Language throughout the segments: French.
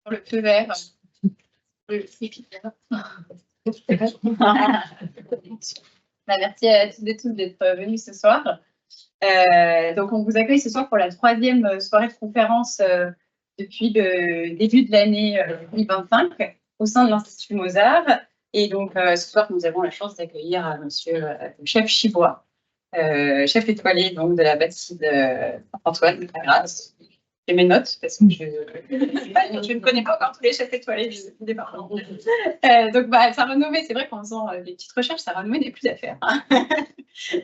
le feu vert. Merci à toutes et tous d'être venus ce soir. Donc, on vous accueille ce soir pour la troisième soirée de conférence depuis le début de l'année 2025 au sein de l'Institut Mozart. Et donc, ce soir, nous avons la chance d'accueillir monsieur le chef Chibois, chef étoilé donc, de la bâtisse Antoine de la Grâce. J'ai mes notes parce que je ne connais pas encore tous les chefs étoilés du département. Donc, ça a renommé, c'est vrai qu'en faisant des petites recherches, ça a renommé des plus à faire.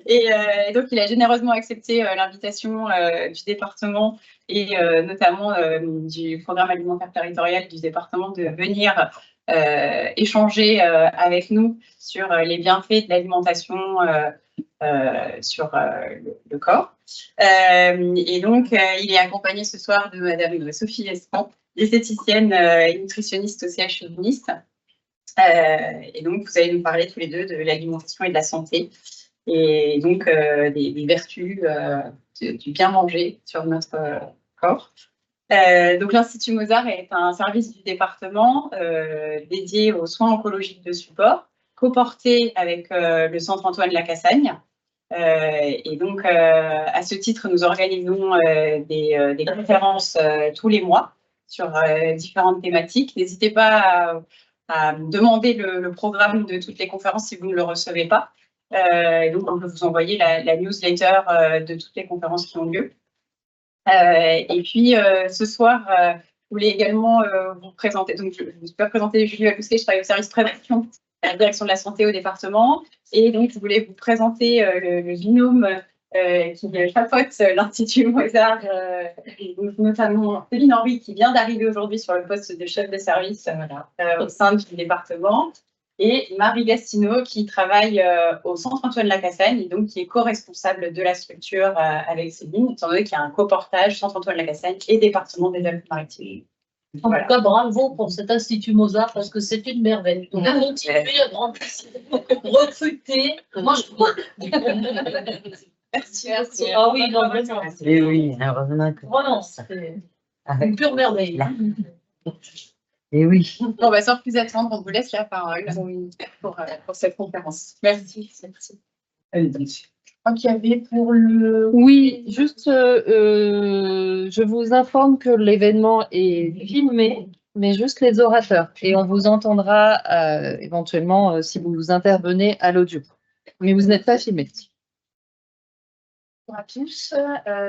Et donc, il a généreusement accepté l'invitation du département et notamment du programme alimentaire territorial du département de venir échanger avec nous sur les bienfaits de l'alimentation sur le corps. Et donc, il est accompagné ce soir de Madame Sophie Estran, diététicienne et nutritionniste au CHU de Nice. Et donc, vous allez nous parler tous les deux de l'alimentation et de la santé, et donc des vertus du bien manger sur notre corps. Donc, l'Institut Mozart est un service du département dédié aux soins oncologiques de support, coporté avec le Centre Antoine Lacassagne. Et donc, à ce titre, nous organisons des conférences tous les mois sur différentes thématiques. N'hésitez pas à demander le programme de toutes les conférences si vous ne le recevez pas. Et donc, on peut vous envoyer la newsletter de toutes les conférences qui ont lieu. Et puis, ce soir, je voulais également vous présenter. Donc, je me suis pas présentée, Julie Wakousket, je travaille au service prévention à la direction de la santé au département. Et donc, je voulais vous présenter le binôme qui chapeaute l'Institut Mozart, notamment Céline Henry, qui vient d'arriver aujourd'hui sur le poste de chef de service au sein du département, et Marie Gastineau, qui travaille au Centre Antoine Lacassagne, et donc qui est co-responsable de la structure avec Céline, étant donné qu'il y a un coportage Centre Antoine Lacassagne et département des Alpes-Maritimes. En tout cas, bravo pour cet Institut Mozart, parce que c'est une merveille. Donc, continuez à grandir, recruter. Moi, je Merci. Ah oui, non, vraiment. Et oui, heureusement que. Vraiment, c'est une pure merveille. Et oui. Bon, sans plus attendre, on vous laisse la parole pour cette conférence. Merci. Allez-y. Je crois qu'il y avait pour le... Oui, juste, je vous informe que l'événement est filmé, mais juste les orateurs. Et on vous entendra éventuellement si vous intervenez à l'audio. Mais vous n'êtes pas filmé. Bonjour à tous.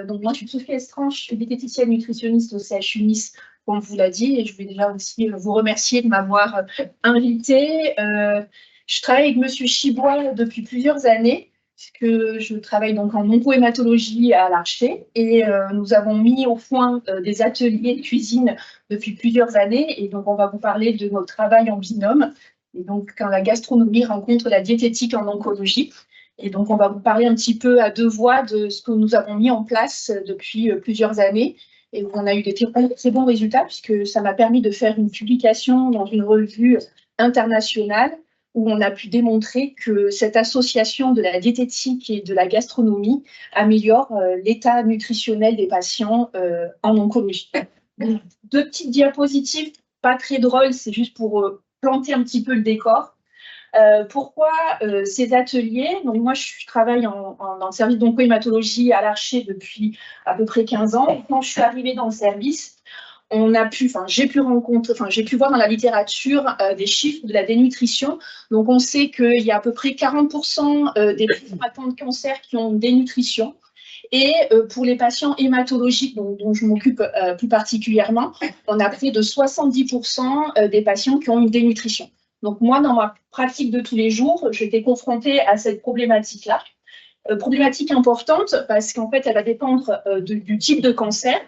Donc moi, je suis Sophie Estran, je suis diététicienne nutritionniste au CHU Nice, comme on vous l'a dit, et je vais déjà aussi vous remercier de m'avoir invitée. Je travaille avec Monsieur Chibois depuis plusieurs années, puisque je travaille donc en oncohématologie à l'Archer, et nous avons mis au point des ateliers de cuisine depuis plusieurs années, et donc on va vous parler de notre travail en binôme, et donc quand la gastronomie rencontre la diététique en oncologie. Et donc, on va vous parler un petit peu à deux voix de ce que nous avons mis en place depuis plusieurs années et où on a eu des très bons résultats, puisque ça m'a permis de faire une publication dans une revue internationale où on a pu démontrer que cette association de la diététique et de la gastronomie améliore l'état nutritionnel des patients en oncologie. Deux petites diapositives, pas très drôles, c'est juste pour planter un petit peu le décor. Pourquoi ces ateliers? Donc moi, je travaille dans le service d'oncohématologie à l'Archer depuis à peu près 15 ans. Et quand je suis arrivée dans le service, j'ai pu voir dans la littérature des chiffres de la dénutrition. Donc on sait qu'il y a à peu près 40% des patients atteints de cancer qui ont une dénutrition. Et pour les patients hématologiques, dont je m'occupe plus particulièrement, on a près de 70% des patients qui ont une dénutrition. Donc moi, dans ma pratique de tous les jours, j'étais confrontée à cette problématique-là. Problématique importante parce qu'en fait, elle va dépendre du type de cancer.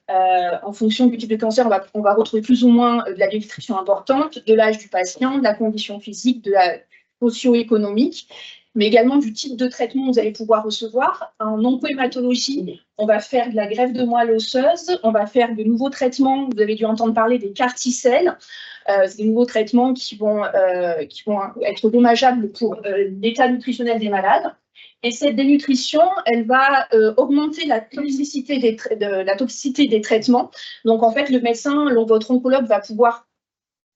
En fonction du type de cancer, on va retrouver plus ou moins de la dénutrition importante, de l'âge du patient, de la condition physique, de la socio-économique, mais également du type de traitement que vous allez pouvoir recevoir. En oncohématologie, on va faire de la greffe de moelle osseuse, on va faire de nouveaux traitements, vous avez dû entendre parler des CAR-T-cells. C'est des nouveaux traitements qui vont être dommageables pour l'état nutritionnel des malades. Et cette dénutrition, elle va augmenter la toxicité des traitements. Donc, en fait, le médecin, votre oncologue va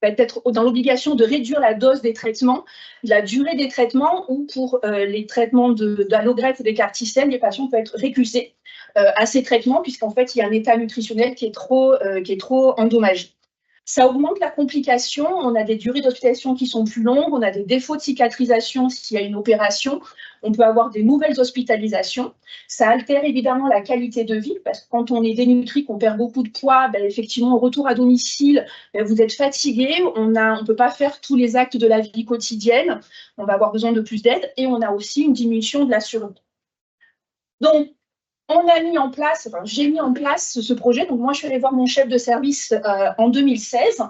être dans l'obligation de réduire la dose des traitements, la durée des traitements, ou pour les traitements d'allogreffe ou des carticelles, les patients peuvent être récusés à ces traitements, puisqu'en fait, il y a un état nutritionnel qui est trop endommagé. Ça augmente la complication, on a des durées d'hospitalisation qui sont plus longues, on a des défauts de cicatrisation s'il y a une opération, on peut avoir des nouvelles hospitalisations. Ça altère évidemment la qualité de vie, parce que quand on est dénutri, qu'on perd beaucoup de poids, effectivement, au retour à domicile, vous êtes fatigué, on ne peut pas faire tous les actes de la vie quotidienne, on va avoir besoin de plus d'aide, et on a aussi une diminution de la survie. Donc, j'ai mis en place ce projet. Donc, moi, je suis allée voir mon chef de service en 2016.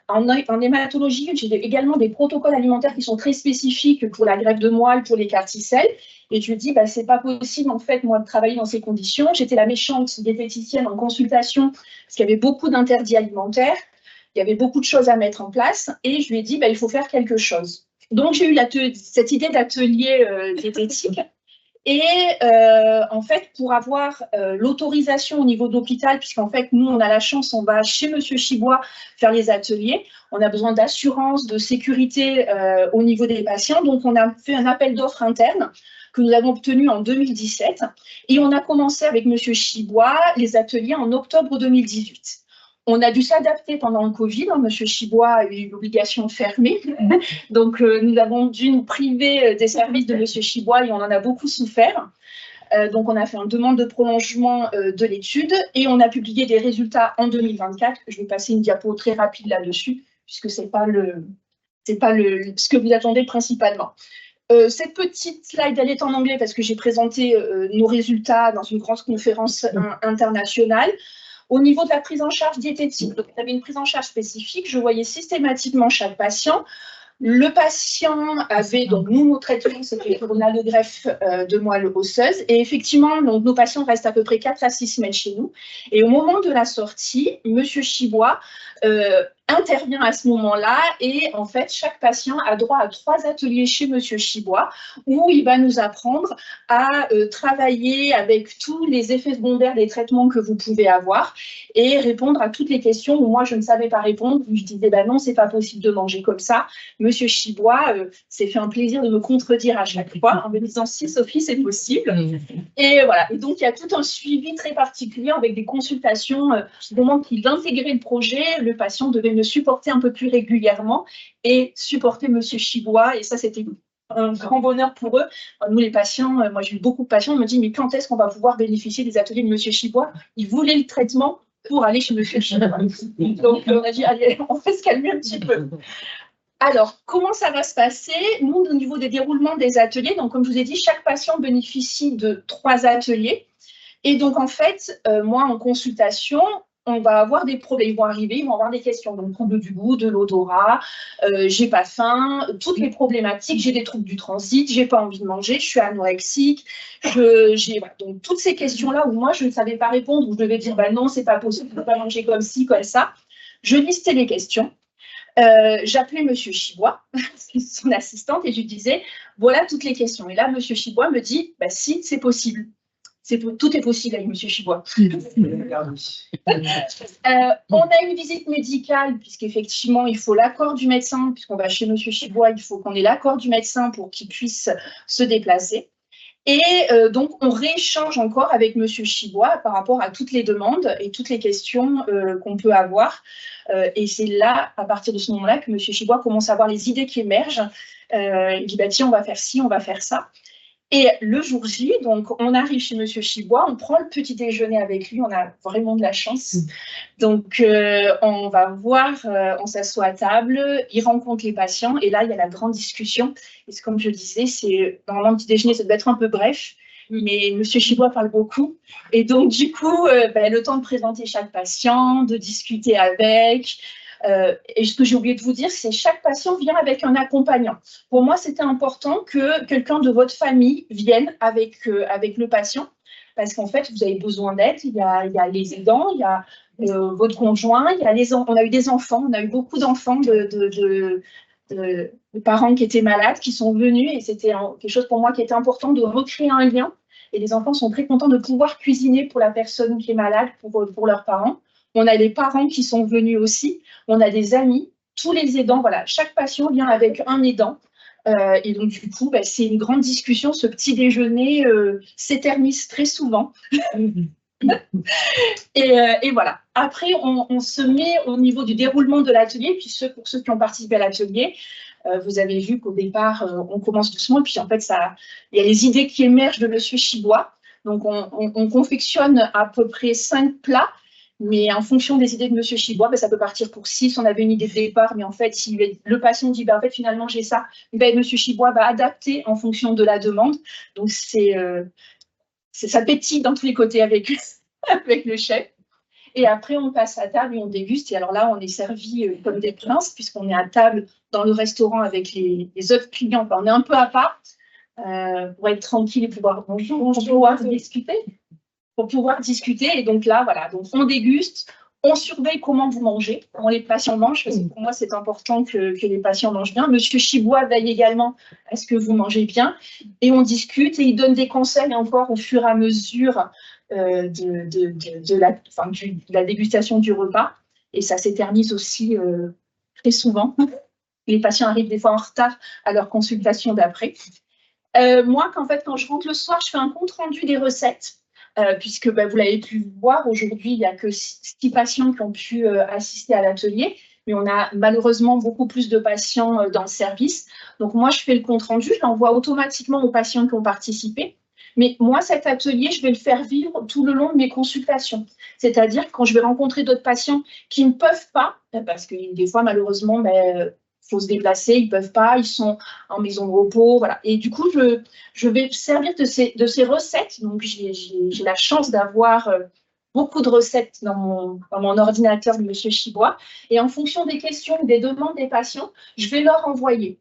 En hématologie, j'ai également des protocoles alimentaires qui sont très spécifiques pour la greffe de moelle, pour les carticelles. Et je lui dis, c'est pas possible, en fait, moi, de travailler dans ces conditions. J'étais la méchante diététicienne en consultation parce qu'il y avait beaucoup d'interdits alimentaires. Il y avait beaucoup de choses à mettre en place. Et je lui ai dit, il faut faire quelque chose. Donc, j'ai eu cette idée d'atelier diététique. Et en fait, pour avoir l'autorisation au niveau d'hôpital, puisqu'en fait, nous, on a la chance, on va chez Monsieur Chibois faire les ateliers, on a besoin d'assurance, de sécurité au niveau des patients. Donc, on a fait un appel d'offres interne que nous avons obtenu en 2017. Et on a commencé avec Monsieur Chibois les ateliers en octobre 2018. On a dû s'adapter pendant le Covid. Monsieur Chibois a eu l'obligation de fermer. Donc, nous avons dû nous priver des services de Monsieur Chibois et on en a beaucoup souffert. Donc, on a fait une demande de prolongement de l'étude et on a publié des résultats en 2024. Je vais passer une diapo très rapide là-dessus, puisque ce n'est pas ce que vous attendez principalement. Cette petite slide, elle est en anglais parce que j'ai présenté nos résultats dans une grande conférence internationale. Au niveau de la prise en charge diététique, donc, il y avait une prise en charge spécifique. Je voyais systématiquement chaque patient. Le patient avait, donc nous, nos traitements, c'était pour une allogreffe de moelle osseuse. Et effectivement, donc, nos patients restent à peu près 4 à 6 semaines chez nous. Et au moment de la sortie, Monsieur Chibois intervient à ce moment-là et en fait, chaque patient a droit à 3 ateliers chez Monsieur Chibois où il va nous apprendre à travailler avec tous les effets secondaires des traitements que vous pouvez avoir et répondre à toutes les questions où moi, je ne savais pas répondre. Je disais, non, c'est pas possible de manger comme ça. Monsieur Chibois s'est fait un plaisir de me contredire à chaque fois en me disant, si, Sophie, c'est possible. Et voilà. Et donc, il y a tout un suivi très particulier avec des consultations. Au moment qu'il intégrait le projet, le patient devait me supporter un peu plus régulièrement et supporter Monsieur Chibois. Et ça, c'était un grand bonheur pour eux. Nous, les patients, moi, j'ai eu beaucoup de patients, ils me disent, mais quand est-ce qu'on va pouvoir bénéficier des ateliers de Monsieur Chibois? Ils voulaient le traitement pour aller chez Monsieur Chibois. Donc, on a dit, allez, on va se calmer un petit peu. Alors, comment ça va se passer? Nous, au niveau des déroulements des ateliers, donc comme je vous ai dit, chaque patient bénéficie de 3 ateliers. Et donc, en fait, moi, en consultation, on va avoir des problèmes, ils vont arriver, ils vont avoir des questions, donc troubles du goût, de l'odorat, j'ai pas faim, toutes les problématiques, j'ai des troubles du transit, j'ai pas envie de manger, je suis anorexique, donc toutes ces questions-là où moi je ne savais pas répondre, où je devais dire non, c'est pas possible, je ne peux pas manger comme ci, comme ça, je listais les questions. J'appelais Monsieur Chibois, son assistante, et je lui disais voilà toutes les questions. Et là, Monsieur Chibois me dit si, c'est possible. Tout est possible avec Monsieur Chibois. On a une visite médicale, puisqu'effectivement, il faut l'accord du médecin, puisqu'on va chez Monsieur Chibois, il faut qu'on ait l'accord du médecin pour qu'il puisse se déplacer. Et donc, on rééchange encore avec Monsieur Chibois par rapport à toutes les demandes et toutes les questions qu'on peut avoir. Et c'est là, à partir de ce moment-là, que Monsieur Chibois commence à avoir les idées qui émergent. Il dit tiens, on va faire ci, on va faire ça. Et le jour J, donc, on arrive chez Monsieur Chibois, on prend le petit déjeuner avec lui, on a vraiment de la chance. Donc, on va voir, on s'assoit à table, il rencontre les patients, et là, il y a la grande discussion. Et comme je disais, normalement, le petit déjeuner, ça doit être un peu bref, mais Monsieur Chibois parle beaucoup. Et donc, du coup, le temps de présenter chaque patient, de discuter avec. Et ce que j'ai oublié de vous dire, c'est que chaque patient vient avec un accompagnant. Pour moi, c'était important que quelqu'un de votre famille vienne avec le patient, parce qu'en fait, vous avez besoin d'aide. Il y a les aidants, il y a votre conjoint, on a eu des enfants, on a eu beaucoup d'enfants de parents qui étaient malades, qui sont venus, et c'était quelque chose pour moi qui était important de recréer un lien. Et les enfants sont très contents de pouvoir cuisiner pour la personne qui est malade, pour leurs parents. On a les parents qui sont venus aussi, on a des amis, tous les aidants, voilà, chaque patient vient avec un aidant. Et donc, du coup, c'est une grande discussion. Ce petit déjeuner s'éternise très souvent. Et voilà. Après, on se met au niveau du déroulement de l'atelier. Puis pour ceux qui ont participé à l'atelier, vous avez vu qu'au départ, on commence doucement. Et puis, en fait, il y a les idées qui émergent de Monsieur Chibois. Donc, on confectionne à peu près 5 plats. Mais en fonction des idées de Monsieur Chibois, ça peut partir pour 6. On avait une idée de départ, mais en fait, si le patient dit, en fait, finalement, j'ai ça, Monsieur Chibois va adapter en fonction de la demande. Donc, ça pétille dans tous les côtés avec le chef. Et après, on passe à table et on déguste. Et alors là, on est servi comme des princes, puisqu'on est à table dans le restaurant avec les autres clients. Enfin, on est un peu à part pour être tranquille et pouvoir discuter. Pour pouvoir discuter. Et donc là, voilà, donc on déguste, on surveille comment vous mangez, comment les patients mangent, parce que pour moi, c'est important que les patients mangent bien. Monsieur Chibois veille également à ce que vous mangez bien. Et on discute et il donne des conseils encore au fur et à mesure de la dégustation du repas. Et ça s'éternise aussi très souvent. Les patients arrivent des fois en retard à leur consultation d'après. Moi, quand je rentre le soir, je fais un compte-rendu des recettes. Puisque vous l'avez pu voir, aujourd'hui, il n'y a que 6 patients qui ont pu assister à l'atelier, mais on a malheureusement beaucoup plus de patients dans le service. Donc moi, je fais le compte-rendu, je l'envoie automatiquement aux patients qui ont participé. Mais moi, cet atelier, je vais le faire vivre tout le long de mes consultations. C'est-à-dire quand je vais rencontrer d'autres patients qui ne peuvent pas, parce que des fois, malheureusement, faut se déplacer, ils ne peuvent pas, ils sont en maison de repos, voilà. Et du coup, je vais servir de ces recettes. Donc, j'ai la chance d'avoir beaucoup de recettes dans mon ordinateur de Monsieur Chibois. Et en fonction des questions, des demandes des patients, je vais leur envoyer.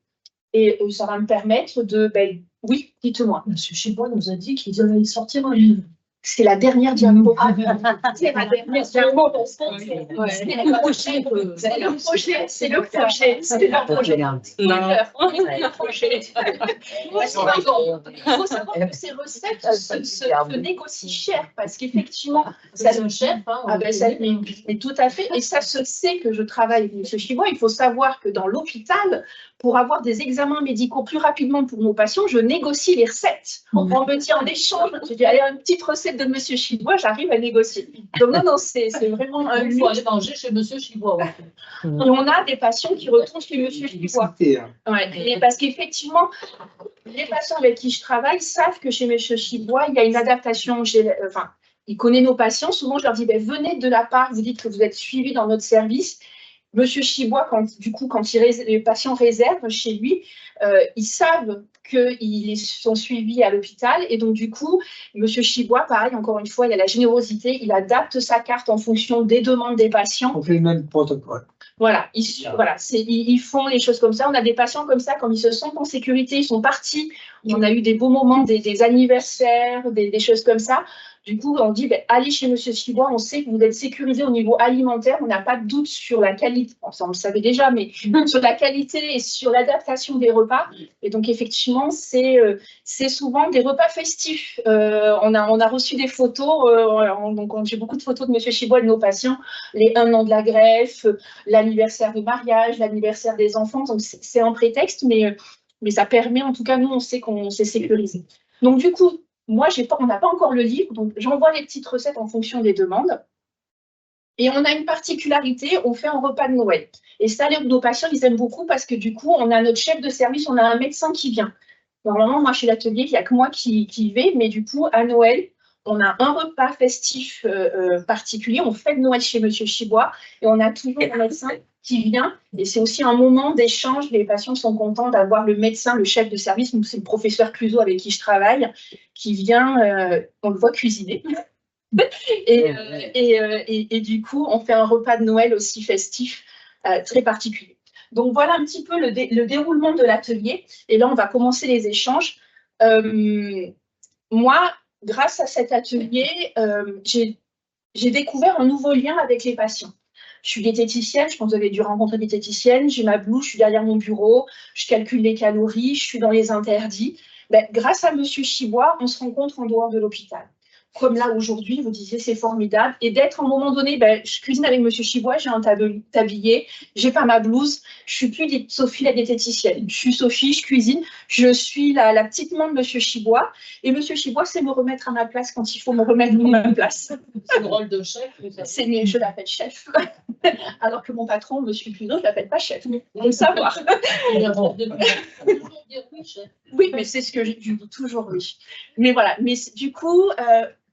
Et ça va me permettre de... oui, dites-moi. Monsieur Chibois nous a dit qu'il allait sortir un livre. C'est la dernière diapo. C'est la dernière diapo. C'est le projet. C'est le projet. C'est le projet. Il faut savoir que ces recettes se négocient cher parce qu'effectivement, ça se cher. Mais tout à fait. Et ça se sait que je travaille avec M. Chibois. Il faut savoir que dans l'hôpital, pour avoir des examens médicaux plus rapidement pour nos patients, je négocie les recettes. On me dit en échange, je dis allez, une petite recette de Monsieur Chibois, j'arrive à négocier. Donc non, c'est vraiment un Il faut aller manger chez Monsieur Chibois. Ouais. Et on a des patients qui retournent chez Monsieur Chibois. Ouais, parce qu'effectivement, les patients avec qui je travaille savent que chez Monsieur Chibois, il y a une adaptation. Il connaît nos patients. Souvent, je leur dis venez de la part, vous dites que vous êtes suivis dans notre service. Monsieur Chibois, quand les patients réservent chez lui, ils savent qu'ils sont suivis à l'hôpital. Et donc, du coup, Monsieur Chibois, pareil, encore une fois, il a la générosité, il adapte sa carte en fonction des demandes des patients. On fait le même protocole. Voilà, ils font les choses comme ça. On a des patients comme ça, comme ils se sentent en sécurité, ils sont partis. On a eu des beaux moments, des anniversaires, des choses comme ça. Du coup, on dit, allez chez Monsieur Chibois, on sait que vous êtes sécurisé au niveau alimentaire, on n'a pas de doute sur la qualité, ça on le savait déjà, mais sur la qualité et sur l'adaptation des repas. Et donc, effectivement, c'est souvent des repas festifs. On a reçu des photos, donc j'ai beaucoup de photos de Monsieur Chibois et de nos patients, les 1 an de la greffe, l'anniversaire de mariage, l'anniversaire des enfants, donc c'est un prétexte, mais ça permet, en tout cas, nous, on sait qu'on s'est sécurisé. Donc, du coup, moi, on n'a pas encore le livre, donc j'envoie les petites recettes en fonction des demandes. Et on a une particularité, on fait un repas de Noël. Et ça, nos patients, ils aiment beaucoup parce que du coup, on a notre chef de service, on a un médecin qui vient. Normalement, moi, chez l'atelier, il n'y a que moi qui vais, mais du coup, à Noël, on a un repas festif particulier. On fête Noël chez Monsieur Chibois et on a toujours un médecin qui vient. Et c'est aussi un moment d'échange. Les patients sont contents d'avoir le médecin, le chef de service. C'est le professeur Cluzot avec qui je travaille, qui vient, on le voit cuisiner. Et du coup, on fait un repas de Noël aussi festif, très particulier. Donc, voilà un petit peu le déroulement de l'atelier. Et là, on va commencer les échanges. Moi, grâce à cet atelier, j'ai découvert un nouveau lien avec les patients. Je suis diététicienne, je pense que vous avez dû rencontrer des diététiciennes. J'ai ma blouse, je suis derrière mon bureau, je calcule les calories, je suis dans les interdits. Ben, grâce à Monsieur Chibois, on se rencontre en dehors de l'hôpital. Comme là aujourd'hui, vous disiez, c'est formidable. Et d'être à un moment donné, ben, je cuisine avec Monsieur Chibois, j'ai un tablier, j'ai pas ma blouse, je suis plus Sophie la diététicienne. Je suis Sophie, je cuisine, je suis la petite main de Monsieur Chibois. Et Monsieur Chibois, c'est me remettre à ma place quand il faut me remettre à ma place. C'est le rôle de chef. Je l'appelle chef. Alors que mon patron, Monsieur Pluneau, je l'appelle pas chef. Il faut le savoir. Oui, mais c'est ce que je dis toujours, oui. Mais voilà, mais du coup,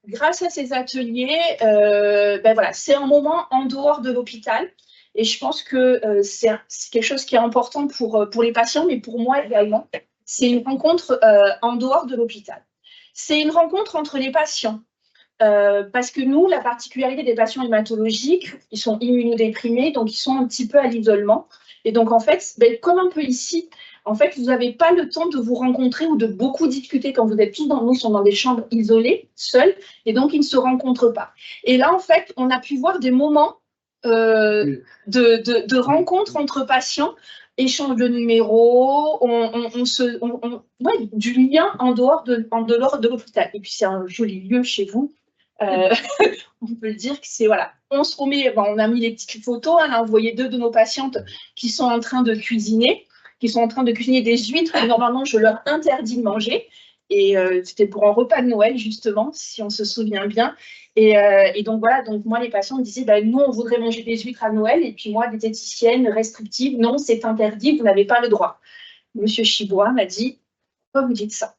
grâce à ces ateliers, ben voilà, c'est un moment en dehors de l'hôpital. Et je pense que c'est quelque chose qui est important pour les patients, mais pour moi également. C'est une rencontre en dehors de l'hôpital. C'est une rencontre entre les patients. Parce que nous, la particularité des patients hématologiques, ils sont immunodéprimés, donc ils sont un petit peu à l'isolement. Et donc, en fait, ben, comme un peu ici, en fait, vous n'avez pas le temps de vous rencontrer ou de beaucoup discuter quand vous êtes tous nous sont dans des chambres isolées, seuls, et donc ils ne se rencontrent pas. Et là, en fait, on a pu voir des moments de rencontres entre patients, échange de numéros, ouais, du lien en dehors de l'hôpital. Et puis c'est un joli lieu chez vous. On peut le dire que c'est voilà. On se remet, on a mis les petites photos. On a envoyé 2 de nos patientes qui sont en train de cuisiner, des huîtres que normalement je leur interdis de manger. Et c'était pour un repas de Noël justement, si on se souvient bien. Et donc voilà, donc moi les patients me disaient, bah, nous on voudrait manger des huîtres à Noël, et puis moi diététicienne restrictive, non c'est interdit, vous n'avez pas le droit. Monsieur Chibois m'a dit, pourquoi vous dites ça?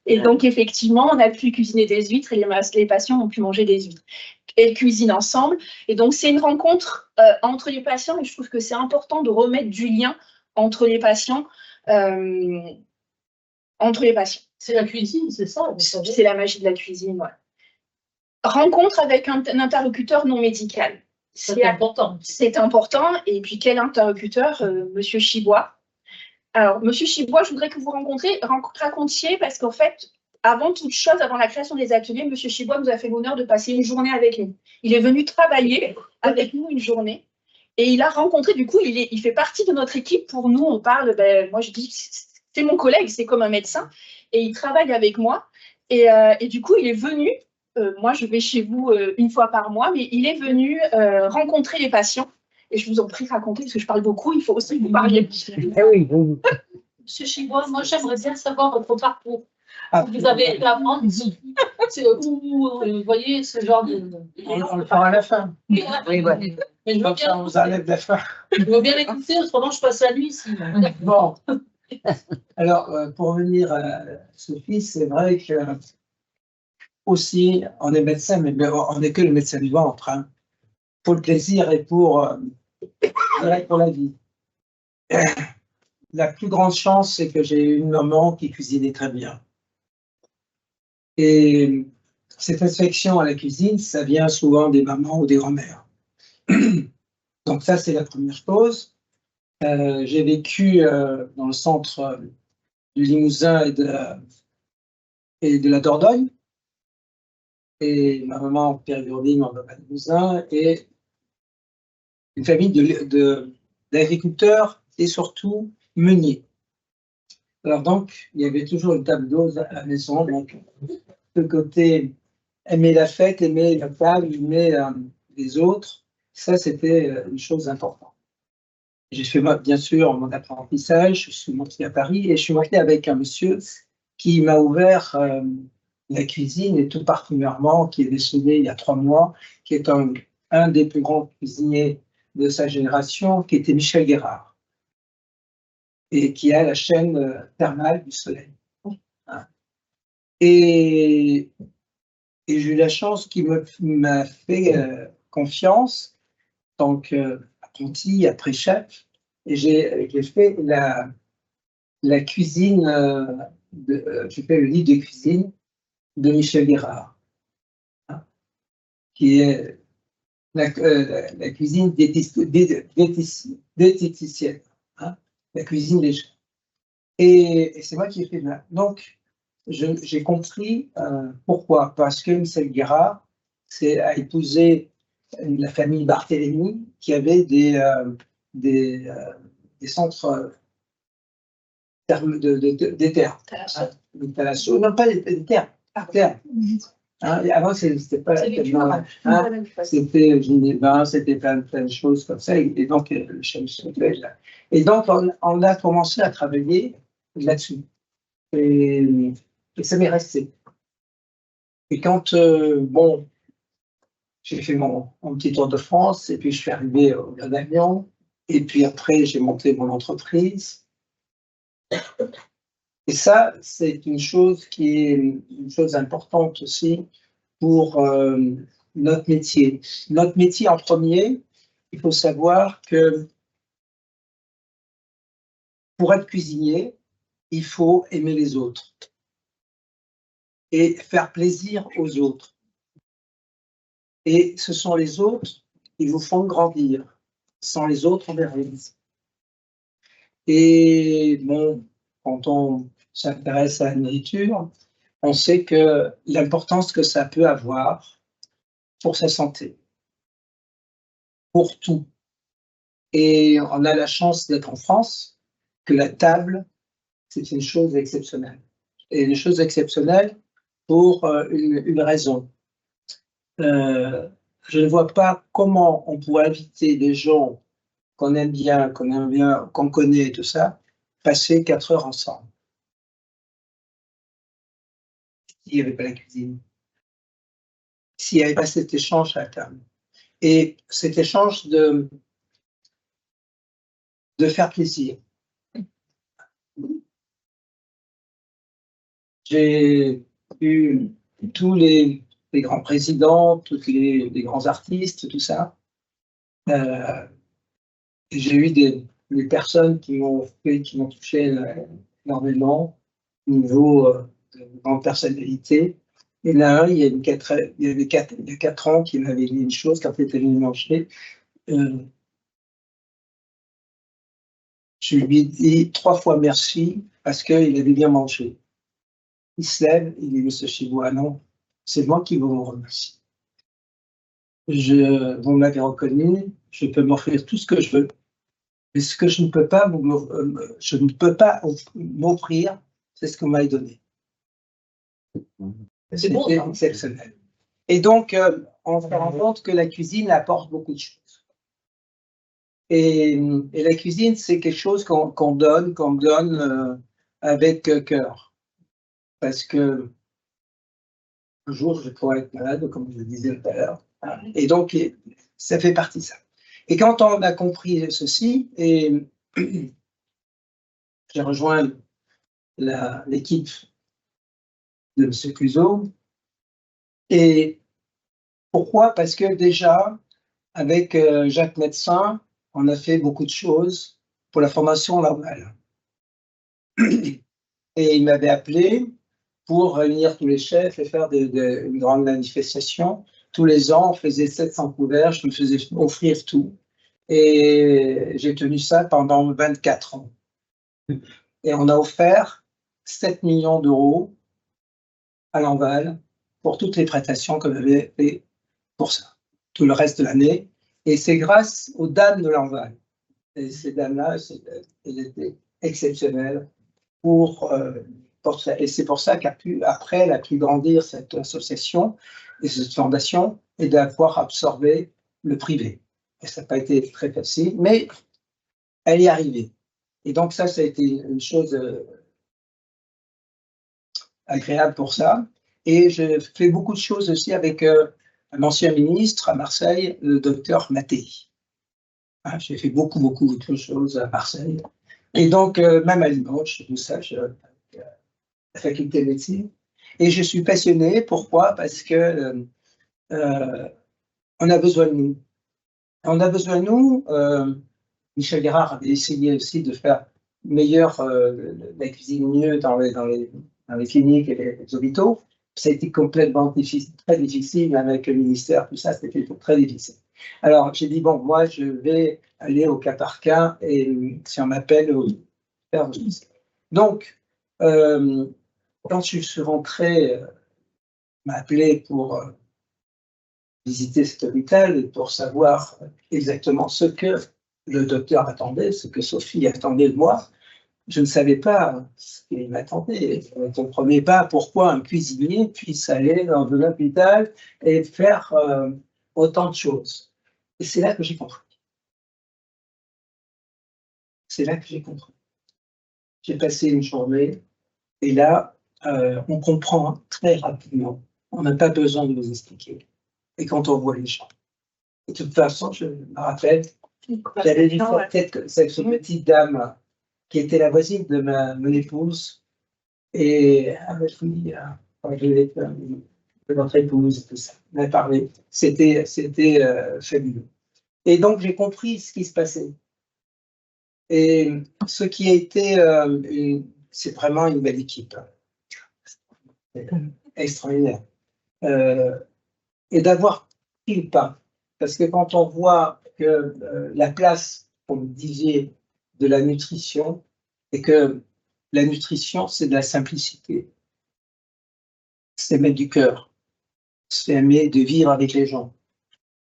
Et donc, effectivement, on a pu cuisiner des huîtres et les patients ont pu manger des huîtres. Elles cuisinent ensemble. Et donc, c'est une rencontre entre les patients. Et je trouve que c'est important de remettre du lien entre les patients. C'est la cuisine, c'est ça? C'est la magie de la cuisine, ouais. Rencontre avec un interlocuteur non médical. C'est important. C'est important. Et puis, quel interlocuteur? Monsieur Chibois. Alors, Monsieur Chibois, je voudrais que vous racontiez, parce qu'en fait, avant toute chose, avant la création des ateliers, Monsieur Chibois nous a fait l'honneur de passer une journée avec nous. Il est venu travailler avec nous une journée et il a rencontré, du coup, il fait partie de notre équipe. Pour nous, on parle, ben, moi je dis, c'est mon collègue, c'est comme un médecin, et il travaille avec moi. Et du coup, il est venu, moi je vais chez vous une fois par mois, mais il est venu rencontrer les patients. Et je vous en prie, racontez, parce que je parle beaucoup, il faut aussi que vous parliez. Ah oui, oui. Monsieur Chibois, moi j'aimerais bien savoir votre parcours. Vous avez la France, vous voyez ce genre de. On le fera à la fin. Oui, ouais. Mais je veux Comme ça, on vous enlève la fin. Je veux bien l'écouter, autrement je passe la nuit ici. Bon. Alors, pour revenir à Sophie, c'est vrai que aussi, on est médecin, mais on n'est que le médecin du ventre, hein, pour le plaisir et pour la vie. La plus grande chance, c'est que j'ai une maman qui cuisinait très bien. Et cette affection à la cuisine, ça vient souvent des mamans ou des grand-mères. Donc ça, c'est la première chose. J'ai vécu dans le centre du Limousin et de la Dordogne. Et ma maman, périgourdine, en Limousin, et une famille d'agriculteurs et surtout meuniers. Alors donc, il y avait toujours une table d'hôtes à la maison. Donc, le côté aimer la fête, aimer la table, aimer les autres, ça c'était une chose importante. J'ai fait bien sûr mon apprentissage, je suis monté à Paris et je suis monté avec un monsieur qui m'a ouvert la cuisine, et tout particulièrement, qui est décédé il y a 3 mois, qui est un des plus grands cuisiniers de sa génération, qui était Michel Guérard, et qui a la chaîne thermale du Soleil. Et j'ai eu la chance qu'il m'a fait confiance en tant qu'apprenti, après chef, et j'ai fait la cuisine, j'ai fait le livre de cuisine de Michel Guérard, hein, qui est la cuisine diététicienne, hein, la cuisine légère. Et c'est moi qui ai fait là. Donc, j'ai compris pourquoi. Parce que Michel Guérard a épousé la famille Barthélemy, qui avait des centres des terres. Non, pas des terres. Terres. Hein, avant, c'était pas tellement. C'était Genève, c'était plein de choses comme ça. Et donc, le chef et donc, on a commencé à travailler là-dessus. Et ça m'est resté. Et quand, bon, j'ai fait mon petit tour de France, et puis je suis arrivé au d'Avion, et puis après, j'ai monté mon entreprise. Et ça, c'est une chose qui est une chose importante aussi pour notre métier. Notre métier en premier, il faut savoir que pour être cuisinier, il faut aimer les autres et faire plaisir aux autres. Et ce sont les autres qui vous font grandir. Sans les autres, on verra. Et bon, quand on s'intéresse à la nourriture, on sait que l'importance que ça peut avoir pour sa santé, pour tout. Et on a la chance d'être en France, que la table, c'est une chose exceptionnelle. Et une chose exceptionnelle pour une raison. Je ne vois pas comment on pourrait inviter des gens qu'on aime bien, qu'on connaît et tout ça, passer 4 heures ensemble. S'il n'y avait pas la cuisine, s'il n'y avait pas cet échange à la table. Et cet échange de faire plaisir. J'ai eu tous les grands présidents, tous les grands artistes, tout ça. J'ai eu des personnes qui m'ont touché énormément au niveau de grande personnalité. Et là, il y a 4 ans, qui m'avait dit une chose quand il était venu manger. Je lui ai dit 3 fois merci parce qu'il avait bien mangé. Il se lève, il dit, Monsieur Chibois, non, c'est moi qui vous remercie. Vous m'avez reconnu, je peux m'offrir tout ce que je veux. Mais ce que je ne peux pas m'offrir, c'est ce que vous m'avez donné. C'était exceptionnel. Et donc, on se rend compte que la cuisine apporte beaucoup de choses. Et la cuisine, c'est quelque chose qu'on donne avec cœur. Parce que un jour, je pourrais être malade, comme je le disais tout à l'heure. Et donc, ça fait partie de ça. Et quand on a compris ceci, et j'ai rejoint l'équipe de M. Cluzot. Et pourquoi? Parce que déjà, avec Jacques Médecin, on a fait beaucoup de choses pour la formation normale. Et il m'avait appelé pour réunir tous les chefs et faire une grande manifestation. Tous les ans, on faisait 700 couverts, je me faisais offrir tout. Et j'ai tenu ça pendant 24 ans. Et on a offert 7 millions d'euros à l'Enval pour toutes les prestations qu'on avait fait pour ça, tout le reste de l'année. Et c'est grâce aux dames de l'Enval. Et ces dames-là, elles étaient exceptionnelles pour ça. Et c'est pour ça qu'après, elle a pu grandir cette association et cette fondation et d'avoir absorbé le privé. Et ça n'a pas été très facile, mais elle y est arrivée. Et donc ça a été une chose agréable pour ça. Et je fais beaucoup de choses aussi avec un ancien ministre à Marseille, le docteur Mattei. Hein, j'ai fait beaucoup de choses à Marseille. Et donc, même à Limoges, tout ça, la faculté de médecine. Et je suis passionné. Pourquoi? Parce que on a besoin de nous. On a besoin de nous. Michel Guérard avait essayé aussi de faire meilleur, la cuisine mieux dans les cliniques et les hôpitaux. Ça a été complètement difficile, très difficile, même avec le ministère, tout ça, c'était très difficile. Alors, j'ai dit, bon, moi, je vais aller au cas par cas et si on m'appelle, faire. Donc, quand je suis rentré, m'a appelé pour visiter cet hôpital pour savoir exactement ce que le docteur attendait, ce que Sophie attendait de moi. Je ne savais pas ce qu'il m'attendait. Je ne comprenais pas pourquoi un cuisinier puisse aller dans un hôpital et faire autant de choses. Et c'est là que j'ai compris. C'est là que j'ai compris. J'ai passé une journée et là, on comprend très rapidement. On n'a pas besoin de nous expliquer. Et quand on voit les gens. De toute façon, je me rappelle, j'avais vu cette tête, cette petite dame qui était la voisine de mon épouse. Et elle m'a dit, de notre épouse et tout ça. On a parlé. C'était fabuleux. Et donc, j'ai compris ce qui se passait. Et ce qui a été, c'est vraiment une belle équipe. Extraordinaire. Et d'avoir pris le pas. Parce que quand on voit que la place, comme vous disiez, de la nutrition, et que la nutrition, c'est de la simplicité. C'est mettre du cœur. C'est aimer de vivre avec les gens.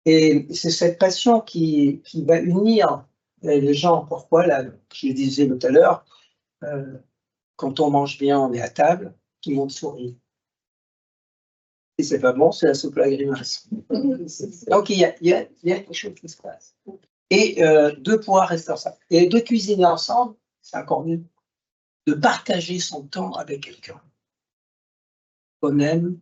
Et c'est cette passion qui va unir les gens. Pourquoi, là, je le disais tout à l'heure, quand on mange bien, on est à table, tout le monde sourit. Et c'est pas bon, c'est la soupe à la grimace. Donc il y a quelque chose qui se passe. Et de pouvoir rester ensemble. Et de cuisiner ensemble, c'est encore mieux. De partager son temps avec quelqu'un qu'on aime.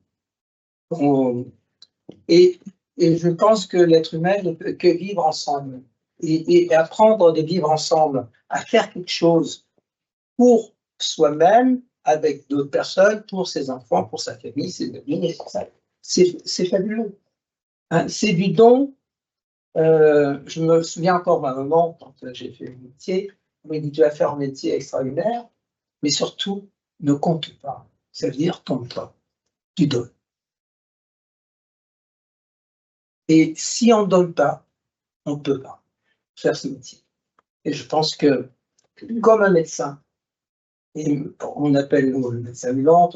Et je pense que l'être humain ne peut que vivre ensemble. Et apprendre de vivre ensemble, à faire quelque chose pour soi-même, avec d'autres personnes, pour ses enfants, pour sa famille, ses amis, c'est fabuleux. Hein, c'est du don. Je me souviens encore d'un moment, quand j'ai fait le métier, on m'a dit, tu vas faire un métier extraordinaire, mais surtout, ne compte pas. Ça veut dire, compte pas. Tu donnes. Et si on ne donne pas, on ne peut pas faire ce métier. Et je pense que, comme un médecin, et on appelle nous le médecin vivant,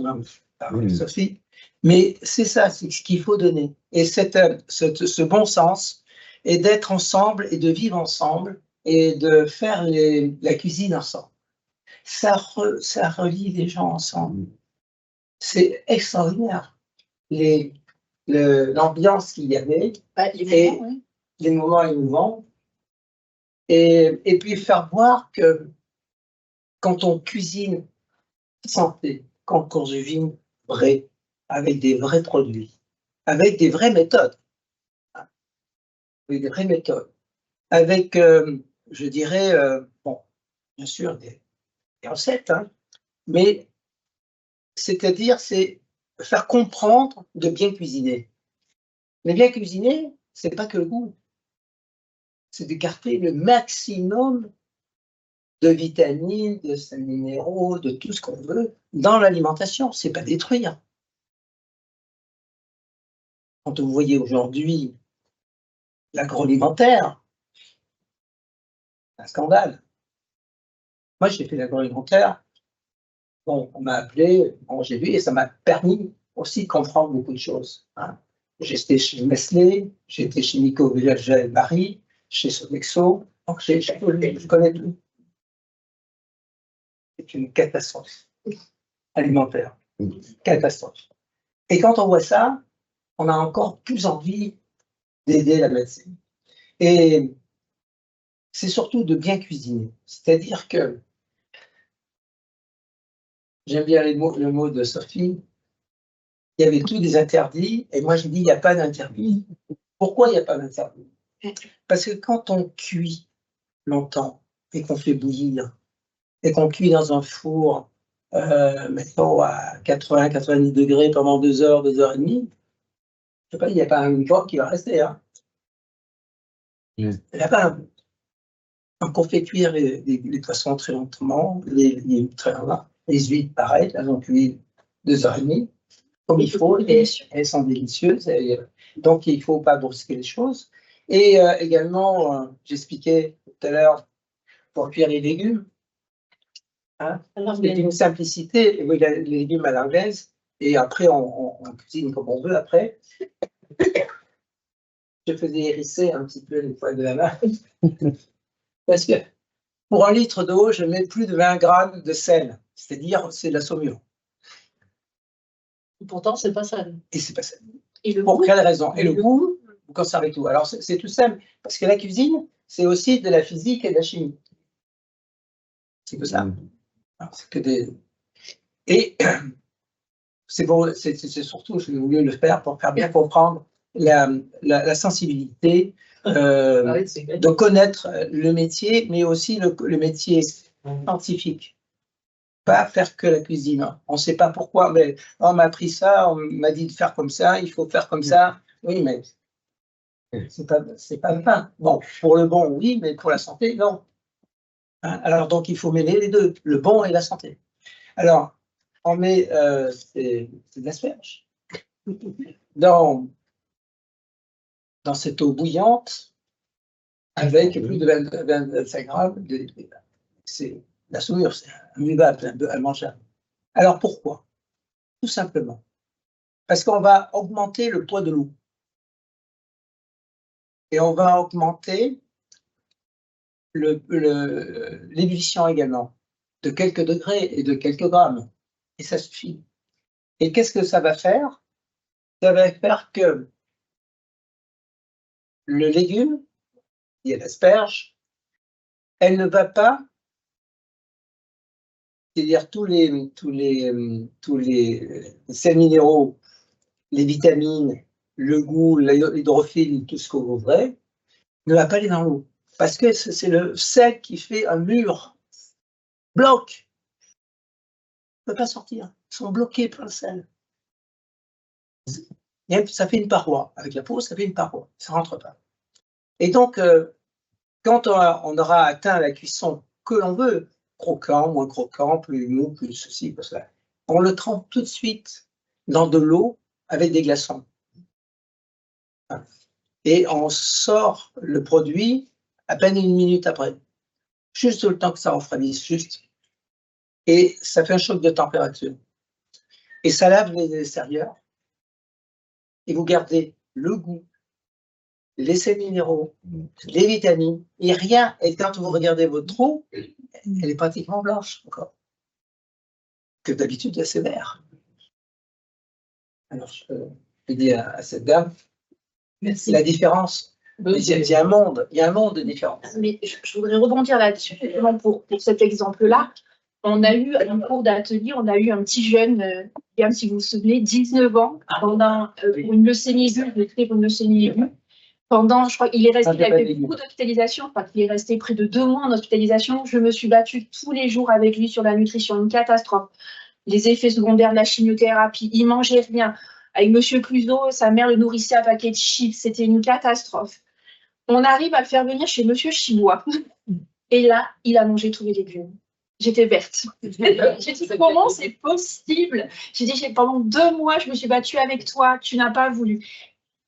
Sophie, mais c'est ça, c'est ce qu'il faut donner. Et ce bon sens, et d'être ensemble, et de vivre ensemble, et de faire la cuisine ensemble. Ça relie les gens ensemble. C'est extraordinaire. L'ambiance qu'il y avait, et les moments émouvants, et puis faire voir que quand on cuisine santé, quand on cuisine vrai, avec des vrais produits, avec des vraies méthodes, avec des vraies méthodes, avec, je dirais, bon, bien sûr, des recettes, hein, mais c'est-à-dire, c'est faire comprendre de bien cuisiner. Mais bien cuisiner, c'est pas que le goût, c'est d'écarter le maximum de vitamines, de sels minéraux, de tout ce qu'on veut dans l'alimentation. C'est pas détruire. Quand vous voyez aujourd'hui l'agroalimentaire, un scandale. Moi, j'ai fait l'agroalimentaire. Bon, on m'a appelé, bon, j'ai vu, et ça m'a permis aussi de comprendre beaucoup de choses. Hein. J'étais chez Nestlé, j'étais chez Nico Village-Marie, chez Sodexo, donc je connais tout. C'est une catastrophe alimentaire. Catastrophe. Et quand on voit ça, on a encore plus envie d'aider la médecine. Et c'est surtout de bien cuisiner. C'est-à-dire que, j'aime bien le mot de Sophie, il y avait tous des interdits, et moi je dis, il n'y a pas d'interdit. Pourquoi il n'y a pas d'interdit? Parce que quand on cuit longtemps, et qu'on fait bouillir, et qu'on cuit dans un four, mettons à 80-90 degrés pendant 2 heures, 2 heures et demie, je sais pas, il n'y a pas un microbe qui va rester. Hein. Il n'y a pas un... Donc on fait cuire les poissons très lentement, les huîtres pareil, elles ont cuit 2 heures et demie, comme il faut, et elles sont délicieuses. Et, donc il ne faut pas brusquer les choses. Et également, j'expliquais tout à l'heure, pour cuire les légumes, hein, c'est une simplicité, oui, les légumes à l'anglaise, et après on cuisine comme on veut après. je faisais hérisser un petit peu les poils de la main. Parce que pour 1 litre d'eau, je mets plus de 20 grammes de sel, c'est-à-dire c'est de la saumure. Pourtant, c'est pas ça. Et c'est pas ça. Et le Pour goût, quelle raison? Et le goût, vous conservez tout. Alors c'est tout simple, parce que la cuisine, c'est aussi de la physique et de la chimie. C'est que ça. C'est que des... Et c'est surtout, j'ai voulu le faire pour faire bien comprendre la sensibilité, de connaître le métier, mais aussi le métier scientifique. Pas faire que la cuisine. On ne sait pas pourquoi, mais on m'a appris ça, on m'a dit de faire comme ça, il faut faire comme ça. Oui, mais c'est pas bien. Bon, pour le bon, oui, mais pour la santé, non. Hein, alors, donc, il faut mêler les deux, le bon et la santé. Alors, on met c'est de l'asperge dans cette eau bouillante avec plus de 25 grammes de... C'est la saumure, c'est imbuvable, immangeable. Alors pourquoi? Tout simplement parce qu'on va augmenter le poids de l'eau et on va augmenter l'ébullition également de quelques degrés et de quelques grammes, et ça suffit. Et qu'est-ce que ça va faire? Ça va faire que le légume, il y a l'asperge, elle ne va pas, c'est-à-dire tous les sels minéraux, les vitamines, le goût, l'hydrophile, tout ce que vous voudrez, ne va pas aller dans l'eau. Parce que c'est le sel qui fait un mur, bloc. Il ne peut pas sortir. Ils sont bloqués par le sel. Ça fait une paroi. Avec la peau, ça fait une paroi. Ça ne rentre pas. Et donc, quand on aura atteint la cuisson que l'on veut, croquant, moins croquant, plus mou, plus ceci, plus cela, on le trempe tout de suite dans de l'eau avec des glaçons. Et on sort le produit à peine 1 minute après. Juste le temps que ça refroidisse, juste. Et ça fait un choc de température. Et ça lave les extérieurs. Et vous gardez le goût, les sels minéraux, les vitamines, et rien. Et quand vous regardez votre trou, elle est pratiquement blanche encore. Que d'habitude, c'est vert. Alors, je dis à cette dame, Merci. La différence, il y a un monde de différence. mais je voudrais rebondir là-dessus, justement pour cet exemple-là. On a eu un cours d'atelier, on a eu un petit jeune, Yann, si vous vous souvenez, 19 ans, pendant pour une leucémie aiguë, pour une leucémie aiguë. Pendant, je crois qu'il est resté, il a fait beaucoup d'hospitalisation, je crois qu'il est resté près de 2 mois en hospitalisation. Je me suis battue tous les jours avec lui sur la nutrition, une catastrophe. Les effets secondaires de la chimiothérapie, il mangeait rien. Avec Monsieur Cluzot, sa mère le nourrissait à paquet de chips, c'était une catastrophe. On arrive à le faire venir chez Monsieur Chibois. Et là, il a mangé tous les légumes. J'étais verte. J'ai dit, comment c'est possible? J'ai dit, pendant 2 mois, je me suis battue avec toi, tu n'as pas voulu.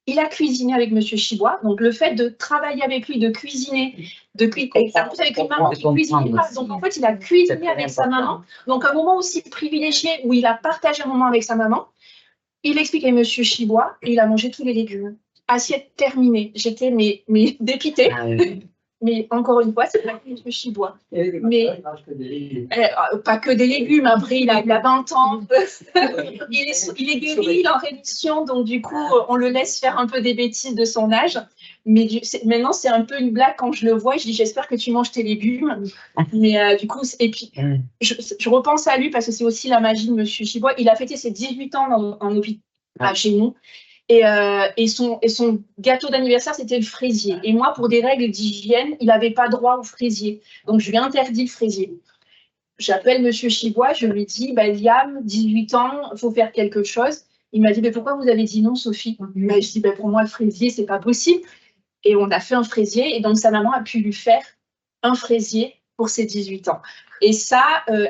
Il a cuisiné avec Monsieur Chibois. Donc, le fait de travailler avec lui, de cuisiner, avec une maman qui cuisine pas. Donc, en fait, il a cuisiné avec sa maman. Donc, un moment aussi privilégié où il a partagé un moment avec sa maman. Il explique à Monsieur Chibois et il a mangé tous les légumes. Assiette terminée. J'étais mais dépitée. Ah, oui. Mais encore une fois, c'est pas que Monsieur Chibois. Mais pas que des légumes. Après, il a 20 ans. il est guéri, il est en rémission. Donc, du coup, on le laisse faire un peu des bêtises de son âge. Mais maintenant, c'est un peu une blague quand je le vois. Je dis, j'espère que tu manges tes légumes. Mais du coup, et puis, je repense à lui parce que c'est aussi la magie de Monsieur Chibois. Il a fêté ses 18 ans en hôpital chez nous. Et son gâteau d'anniversaire, c'était le fraisier. Et moi, pour des règles d'hygiène, il n'avait pas droit au fraisier. Donc, je lui ai interdit le fraisier. J'appelle Monsieur Chibois, je lui dis, Liam, 18 ans, il faut faire quelque chose. Il m'a dit, pourquoi vous avez dit non, Sophie? Je dis, pour moi, le fraisier, c'est pas possible. Et on a fait un fraisier. Et donc, sa maman a pu lui faire un fraisier pour ses 18 ans. Et ça,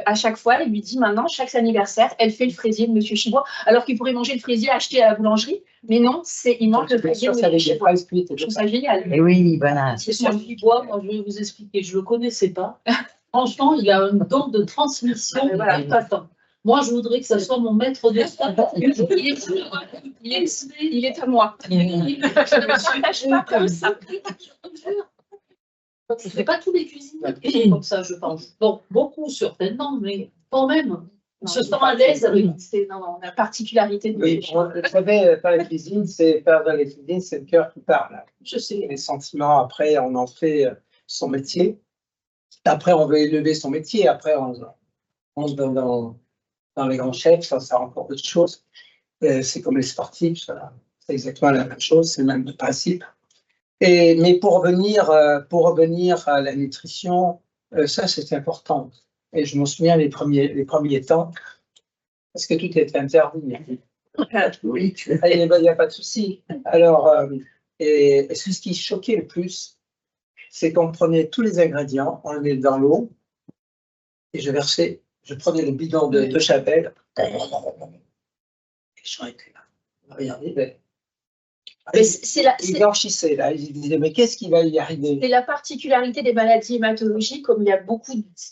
à chaque fois, elle lui dit maintenant, chaque anniversaire, elle fait le fraisier de Monsieur Chibois, alors qu'il pourrait manger le fraisier acheté à la boulangerie. Mais non, il mange le fraisier de Monsieur Chibois. Je trouve ça génial. Et oui, voilà. C'est Monsieur Chibois, moi, je vais vous expliquer, je ne le connaissais pas. Franchement, il a un don de transmission. Voilà. Pas tant. Moi, je voudrais que ça soit mon maître de stage. Il est à moi. Je ne me partage pas comme ça. Je ne fais pas tous les cuisiniers qui sont comme ça, je pense. Bon, beaucoup certainement, mais quand même, ils se sentent à l'aise avec. C'est la particularité de Oui, vous savez, faire la cuisine, c'est faire dans les cuisines, c'est le cœur qui parle. Je sais. Les sentiments, après, on en fait son métier. Après, on veut élever son métier. Après, on se donne dans les grands chefs, ça c'est encore autre chose. C'est comme les sportifs, c'est exactement la même chose, c'est le même principe. Mais pour revenir à la nutrition, ça c'est important. Et je m'en souviens les premiers temps, parce que tout était interdit. Oui, il n'y a pas de souci. Alors, et ce qui choquait le plus, c'est qu'on prenait tous les ingrédients, on les mettait dans l'eau, et je prenais le bidon de Chavel, et je arrêtais là. Regardez, il blanchissait là, il disait mais qu'est-ce qui va y arriver? C'est la particularité des maladies hématologiques, comme il y a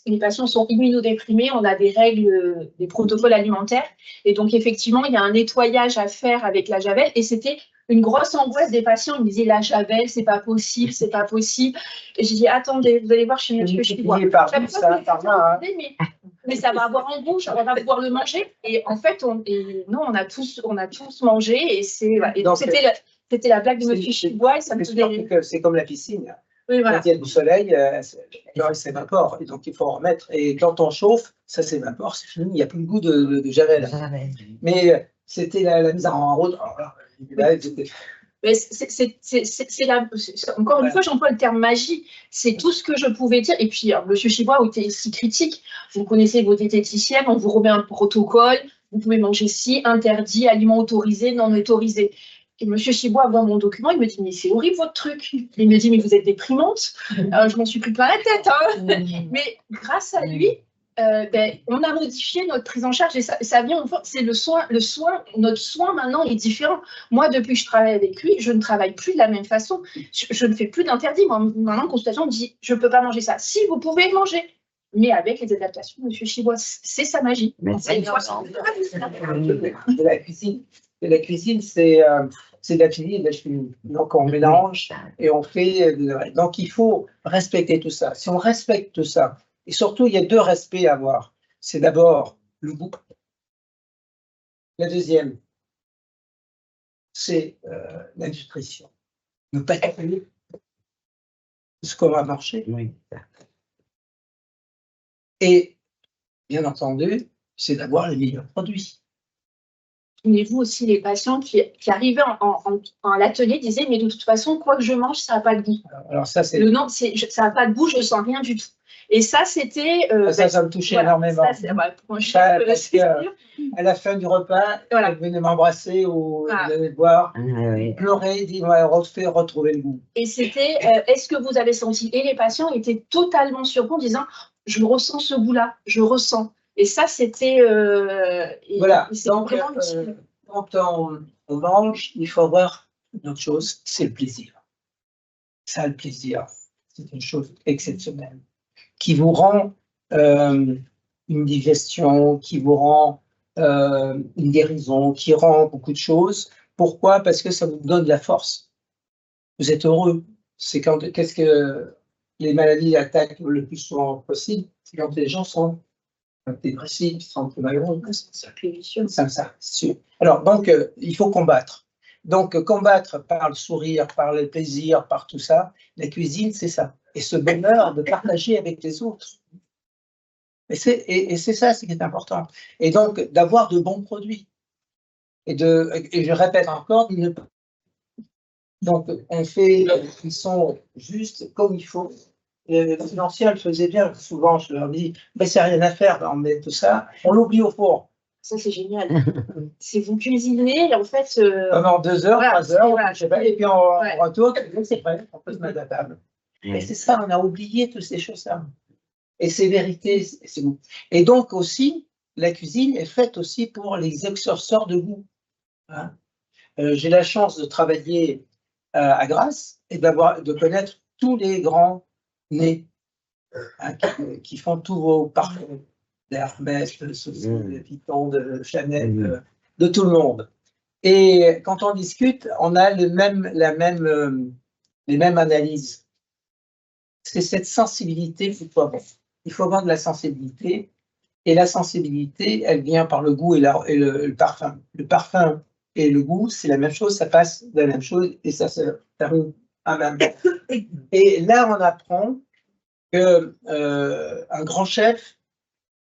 les patients sont immunodéprimés, on a des règles, des protocoles alimentaires, et donc effectivement il y a un nettoyage à faire avec la javel, et c'était une grosse angoisse des patients. Ils me disaient la javel, c'est pas possible, c'est pas possible. Et j'ai dit attendez, vous allez voir chez monsieur, je suis mais ça va avoir un goût, on va pouvoir le manger. Et en fait, on a tous mangé, et donc c'était la blague de monsieur Chibois, et ça me faisait... C'est comme la piscine. Oui, voilà. Quand il y a du soleil, il s'évapore, et donc il faut en remettre. Et quand on chauffe, ça s'évapore, c'est fini, il n'y a plus le goût de javel. Mais c'était la mise en route. Mais encore une fois, j'emploie le terme magie. C'est tout ce que je pouvais dire. Et puis, M. Chibois était si critique. Vous connaissez vos diététiciennes, on vous remet un protocole. Vous pouvez manger ci, interdit, aliments autorisés, non autorisés. Et M. Chibois voit mon document, il me dit mais c'est horrible votre truc. Il me dit mais vous êtes déprimante. Je m'en suis pris plein la tête. Hein. Mais grâce à lui, on a modifié notre prise en charge, et ça vient, c'est le soin, notre soin maintenant est différent. Moi, depuis que je travaille avec lui, je ne travaille plus de la même façon. Je ne fais plus d'interdit. Moi, maintenant, en consultation, on me dit, je ne peux pas manger ça. Si, vous pouvez le manger. Mais avec les adaptations, M. Chibois, c'est sa magie. La cuisine, c'est de la chimie. Donc, on mélange et on fait. Donc, il faut respecter tout ça. Si on respecte tout ça, et surtout, il y a 2 respects à avoir. C'est d'abord le goût. La deuxième, c'est la nutrition. Ne pas tuer ce qu'on va marcher. Oui. Et, bien entendu, c'est d'avoir les meilleurs produits. Mais vous aussi, les patients qui arrivaient à l'atelier disaient, mais de toute façon, quoi que je mange, ça n'a pas de goût. Alors ça, c'est... ça n'a pas de goût, je ne sens rien du tout. Et ça, c'était... ça me touchait énormément. Parce à la fin du repas, elle venait m'embrasser ou venait me voir, pleurer, dire retrouver le goût. Et c'était, est-ce que vous avez senti? Et les patients étaient totalement surpris en disant, je ressens ce goût-là, je ressens. Et ça, c'était... voilà, donc quand on mange, il faut avoir une autre chose, c'est le plaisir. Ça, le plaisir, c'est une chose exceptionnelle, qui vous rend une digestion, qui vous rend une guérison, qui rend beaucoup de choses. Pourquoi? Parce que ça vous donne de la force. Vous êtes heureux. C'est qu'est-ce que les maladies attaquent le plus souvent possible? C'est quand les gens sont dépressifs, sont un peu malheureux. Ça. Alors, donc, il faut combattre. Donc, combattre par le sourire, par le plaisir, par tout ça, la cuisine, c'est ça. Et ce bonheur de partager avec les autres. Et c'est ça, ce qui est important. Et donc, d'avoir de bons produits. Et je répète encore, donc, on fait ils sont juste comme il faut. Les financiers le faisaient bien. Souvent, je leur dis, mais c'est rien à faire, on met tout ça. On l'oublie au four. Ça, c'est génial. C'est vous cuisinez, et en fait... pendant 2 heures, 3 heures, je sais pas, et puis on retourne, c'est prêt, on peut se mettre à table. Et c'est ça, on a oublié toutes ces choses-là. Et c'est vérité, c'est bon. Et donc aussi, la cuisine est faite aussi pour les exorceurs de goût. Hein. J'ai la chance de travailler à Grasse et de connaître tous les grands nez qui font tous vos parfums. d'Hermès, de Vuitton, de Chanel, de tout le monde. Et quand on discute, on a les mêmes analyses. C'est cette sensibilité qu'il faut avoir. Il faut avoir de la sensibilité. Et la sensibilité, elle vient par le goût et le parfum. Le parfum et le goût, c'est la même chose, ça passe de la même chose et ça se termine à même temps. Et là, on apprend que un grand chef,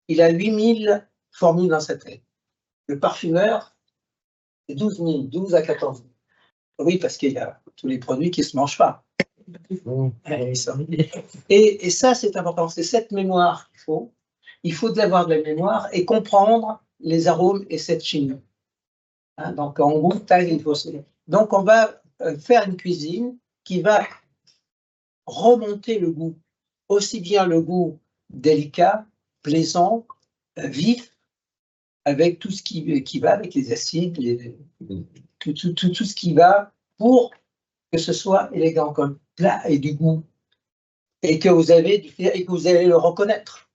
il a 8000 formules dans sa tête. Le parfumeur, c'est 12 000, 12 à 14 000. Oui, parce qu'il y a tous les produits qui ne se mangent pas. Et ça, c'est important. C'est cette mémoire qu'il faut. Il faut avoir de la mémoire et comprendre les arômes et cette chimie. Hein, donc, en gros, il faut. Donc, on va faire une cuisine qui va remonter le goût, aussi bien le goût délicat, plaisant, vif, avec tout ce qui va, avec les acides, tout ce qui va pour que ce soit élégant comme plat et du goût, et que vous allez le reconnaître.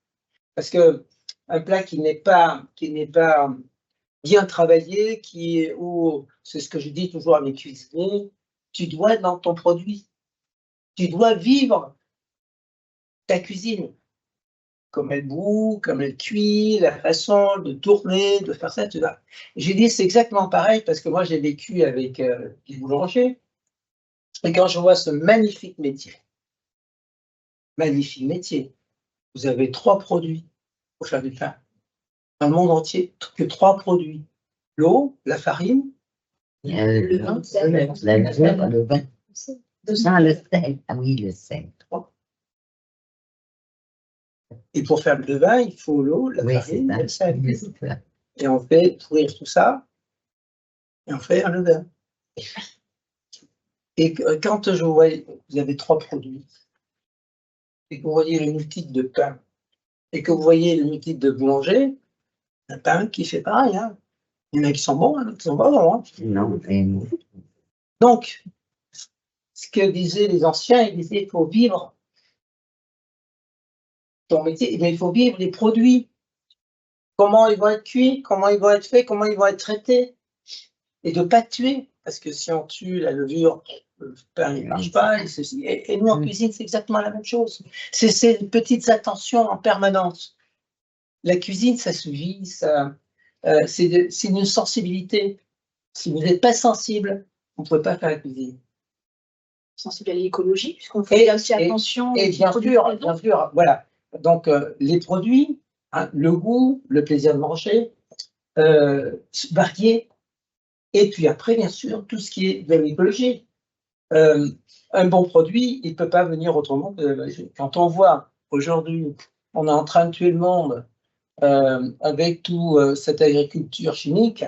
Parce que un plat qui n'est pas bien travaillé, c'est ce que je dis toujours à mes cuisiniers, tu dois être dans ton produit. Tu dois vivre ta cuisine. Comme elle bout, comme elle cuit, la façon de tourner, de faire ça, tu vois. J'ai dit, c'est exactement pareil, parce que moi, j'ai vécu avec les boulangers. Et quand je vois ce magnifique métier, vous avez 3 produits pour faire du pain. Dans le monde entier, que 3 produits. L'eau, la farine, le vin. Non, le sel. Ah oui, le sel. Et pour faire le levain, il faut l'eau, la farine et le sel. Oui, c'est ça. Et on fait pourrir tout ça, et on fait un levain. Et quand je vois, vous avez 3 produits, et que vous voyez le multitude de pain, et que vous voyez le multitude de boulanger, un pain qui fait pareil. Hein. Il y en a qui sont bons, d'autres qui sont pas bons. Hein. Non, non. Donc, ce que disaient les anciens, ils disaient qu'il faut vivre ton métier, mais il faut vivre les produits. Comment ils vont être cuits, comment ils vont être faits, comment ils vont être traités. Et de ne pas tuer, parce que si on tue la levure, le pain ne marche pas. Et nous, en cuisine, c'est exactement la même chose. C'est ces petites attentions en permanence. La cuisine, ça se vit, c'est une sensibilité. Si vous n'êtes pas sensible, vous ne pouvez pas faire la cuisine. Sensible à l'écologie, puisqu'on fait aussi attention. Et bien sûr, voilà. Donc, les produits, hein, le goût, le plaisir de manger, varier. Et puis après, bien sûr, tout ce qui est de l'écologie. Un bon produit, il ne peut pas venir autrement que de l'écologie. Quand on voit aujourd'hui, on est en train de tuer le monde avec toute cette agriculture chimique,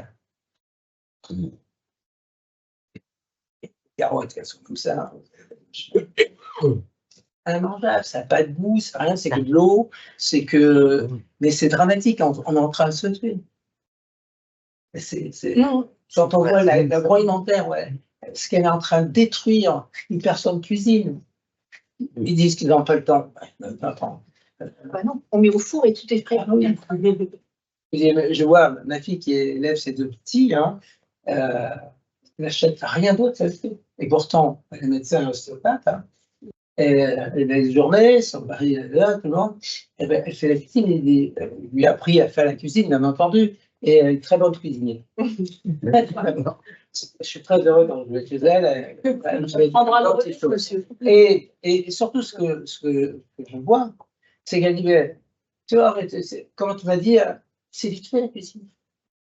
les carottes, elles sont comme ça. Immangeable, ça n'a pas de goût, ça n'a rien, c'est que de l'eau, mais c'est dramatique, on est en train de se tuer. Quand on voit l'agroalimentaire, ouais, ce qu'elle est en train de détruire, une personne cuisine, ils disent qu'ils n'ont pas le temps. Bah non, on met au four et tout est prêt. Je vois ma fille qui élève ses 2 petits, hein, elle n'achète rien d'autre, ça se fait. Et pourtant, elle est médecin ostéopathe, hein, elle a des journées, son mari est là, tout le monde, elle fait la cuisine, il lui a appris à faire la cuisine, bien entendu, et elle est très bonne cuisinière. Je suis très heureux quand je vais chez elle. Elle prendra le relais, monsieur. Et surtout, ce que je vois, c'est qu'elle dit, tu vois, comment tu vas dire, c'est vite fait la cuisine.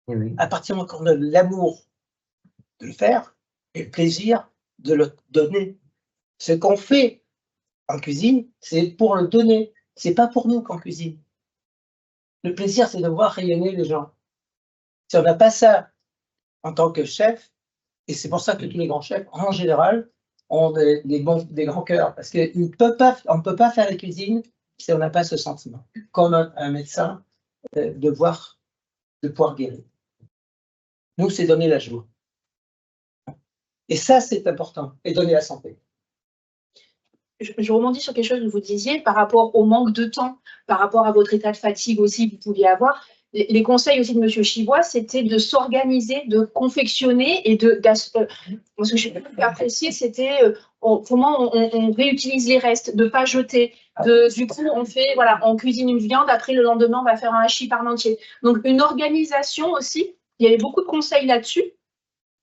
Oui. À partir du moment qu'on a l'amour de le faire et le plaisir de le donner. Ce qu'on fait en cuisine, c'est pour le donner. C'est pas pour nous qu'on cuisine. Le plaisir, c'est de voir rayonner les gens. Si on n'a pas ça en tant que chef, et c'est pour ça que tous les grands chefs, en général, ont des grands cœurs, parce qu'on ne peut pas faire la cuisine si on n'a pas ce sentiment. Comme un médecin, de pouvoir guérir. Nous, c'est donner la joie. Et ça, c'est important, et donner la santé. je rebondis sur quelque chose que vous disiez par rapport au manque de temps, par rapport à votre état de fatigue aussi que vous pouviez avoir. Les conseils aussi de M. Chivois, c'était de s'organiser, de confectionner et ce que j'ai apprécié, c'était comment on réutilise les restes, de ne pas jeter. Du coup, on cuisine une viande, après le lendemain, on va faire un hachis parmentier. Donc, une organisation aussi, il y avait beaucoup de conseils là-dessus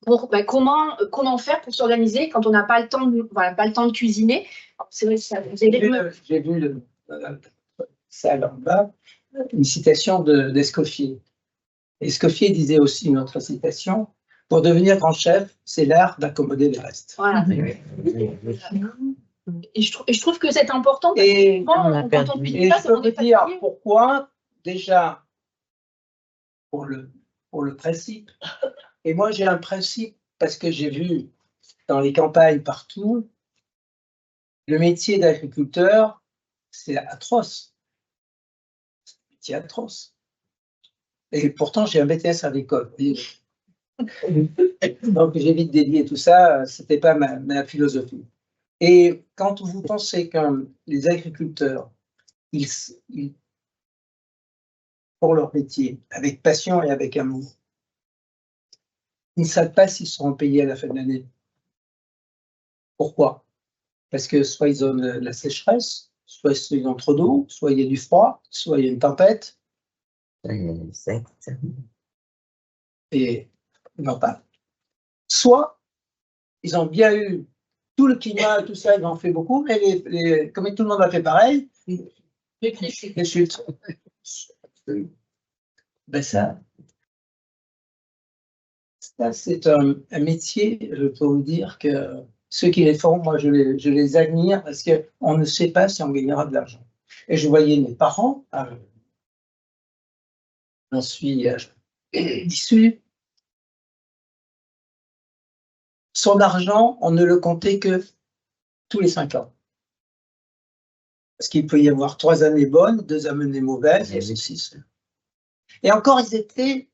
pour comment faire pour s'organiser quand on n'a pas le temps de cuisiner. C'est vrai que ça vous aide. J'ai vu ça là en bas, une citation d'Escoffier. Escoffier disait aussi une autre citation: pour devenir grand chef, c'est l'art d'accommoder les restes. Voilà. Et je trouve que c'est important. Et quand on je peux vous dire pourquoi, déjà, pour le principe. Et moi, j'ai un principe, parce que j'ai vu dans les campagnes partout, le métier d'agriculteur, c'est atroce. C'est un métier atroce. Et pourtant, j'ai un BTS agricole. Donc, j'évite délier tout ça, c'était pas ma philosophie. Et quand vous pensez que les agriculteurs, ils font leur métier avec passion et avec amour, ils ne savent pas s'ils seront payés à la fin de l'année. Pourquoi? Parce que soit ils ont la sécheresse, soit ils ont trop d'eau, soit il y a du froid, soit il y a une tempête. Et non pas. Soit ils ont bien eu tout le climat, tout ça, ils en ont fait beaucoup, mais comme tout le monde a fait pareil, les chutes. Ben ça c'est un métier, je peux vous dire que ceux qui les font, moi je les admire parce qu'on ne sait pas si on gagnera de l'argent. Et je voyais mes parents, j'en suis issu. Son argent, on ne le comptait que tous les 5 ans. Parce qu'il peut y avoir 3 années bonnes, 2 années mauvaises, et 6. Et encore, ils étaient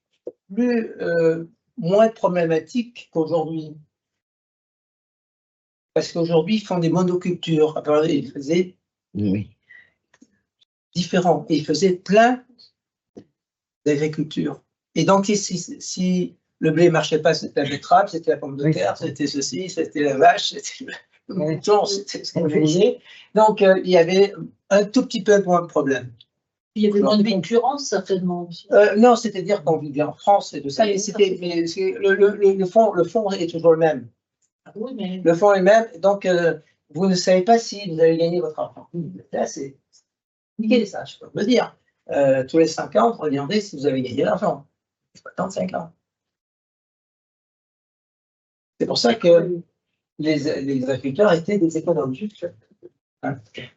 moins problématiques qu'aujourd'hui. Parce qu'aujourd'hui, ils font des monocultures. Après, ils faisaient différents. Et ils faisaient plein d'agriculture. Et donc, si le blé ne marchait pas, c'était la betterave, c'était la pomme de terre, c'était ceci, c'était la vache, c'était le mouton, c'était ce qu'on faisait. Donc, il y avait un tout petit peu moins de problème. Il y avait moins de concurrence, certainement. Non, c'est-à-dire qu'on vivait en France et tout ça, mais le fond est toujours le même. Oui, mais... Le fond est le même, donc vous ne savez pas si vous allez gagner votre argent. Là, c'est nickel ça, je peux me dire. Tous les 5 ans, regardez si vous avez gagné l'argent. Il faut attendre 5 ans. C'est pour ça que les agriculteurs étaient des économes.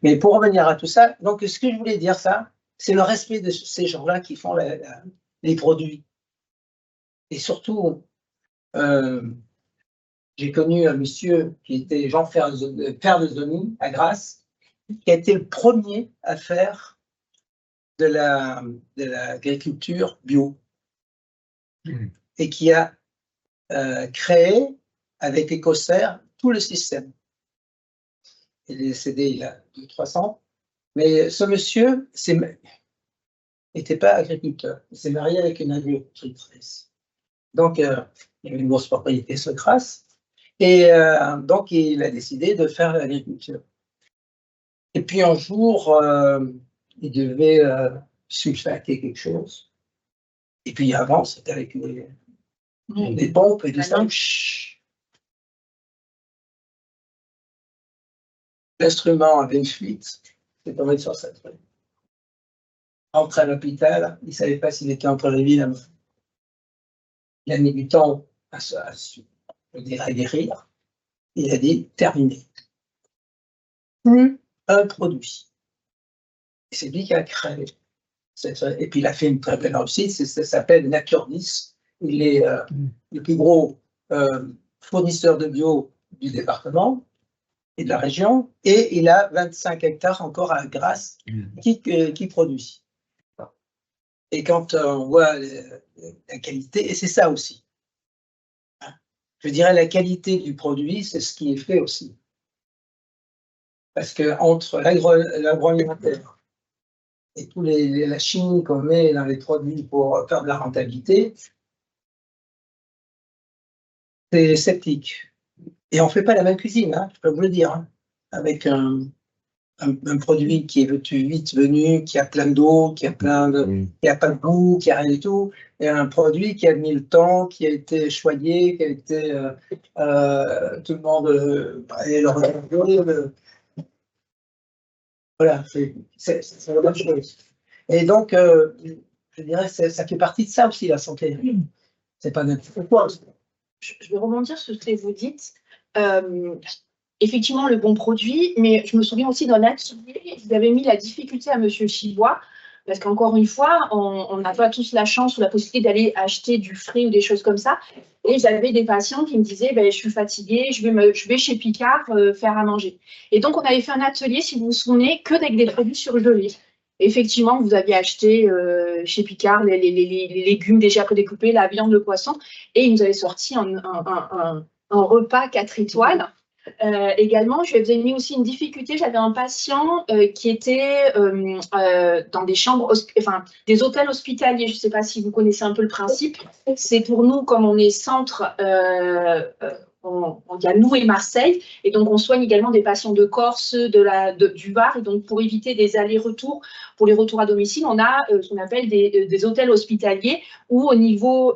Mais pour revenir à tout ça, donc ce que je voulais dire, ça, c'est le respect de ces gens-là qui font les produits. Et surtout, j'ai connu un monsieur qui était Jean Ferlezoni à Grasse, qui a été le premier à faire de l'agriculture bio et qui a créé avec Écossaire tout le système. Il est décédé il y a 200-300 ans, mais ce monsieur n'était pas agriculteur. Il s'est marié avec une agricultrice. Donc, il y avait une grosse propriété sur Grasse. Et donc, il a décidé de faire l'agriculture. Et puis, un jour, il devait sulfater quelque chose. Et puis, avant, c'était avec des pompes et tout ça. L'instrument avait une fuite. Il est tombé sur sa tête. Rentré à l'hôpital, il ne savait pas s'il était entre les villes. Il a mis du temps à guérir. Il a dit terminé. Plus un produit. Et c'est lui qui a créé. Et puis il a fait une très belle réussite. Ça s'appelle Nature 10. Il est le plus gros fournisseur de bio du département et de la région. Et il a 25 hectares encore à Grasse qui produit. Et quand on voit la qualité, et c'est ça aussi. Je dirais la qualité du produit, c'est ce qui est fait aussi. Parce que entre l'agroalimentaire et la chimie qu'on met dans les produits pour faire de la rentabilité, c'est sceptique. Et on ne fait pas la même cuisine, hein, je peux vous le dire, hein, avec un produit qui est vite venu, qui a plein d'eau, qui a pas de goût, qui a rien du tout, et un produit qui a mis le temps, qui a été choyé, qui a été tout le monde allait le regarder. Voilà, c'est la même chose. Et donc, je dirais, ça fait partie de ça aussi, la santé. C'est pas n'importe quoi. Je vais rebondir sur ce que vous dites. Effectivement, le bon produit, mais je me souviens aussi d'un atelier, vous avez mis la difficulté à Monsieur Chibois, parce qu'encore une fois, on n'a pas tous la chance ou la possibilité d'aller acheter du frais ou des choses comme ça. Et j'avais des patients qui me disaient, ben, je suis fatiguée, je vais chez Picard faire à manger. Et donc, on avait fait un atelier, si vous vous souvenez, que avec des produits surgelés. Effectivement, vous aviez acheté chez Picard les légumes déjà prédécoupés, la viande, le poisson, et ils nous avaient sorti un repas 4 étoiles. Également, je vous ai mis aussi une difficulté. J'avais un patient qui était dans des chambres, enfin des hôtels hospitaliers. Je ne sais pas si vous connaissez un peu le principe. C'est pour nous, comme on est centre, il y a nous et Marseille, et donc on soigne également des patients de Corse, du Var, et donc pour éviter des allers-retours, pour les retours à domicile, on a ce qu'on appelle des hôtels hospitaliers où au niveau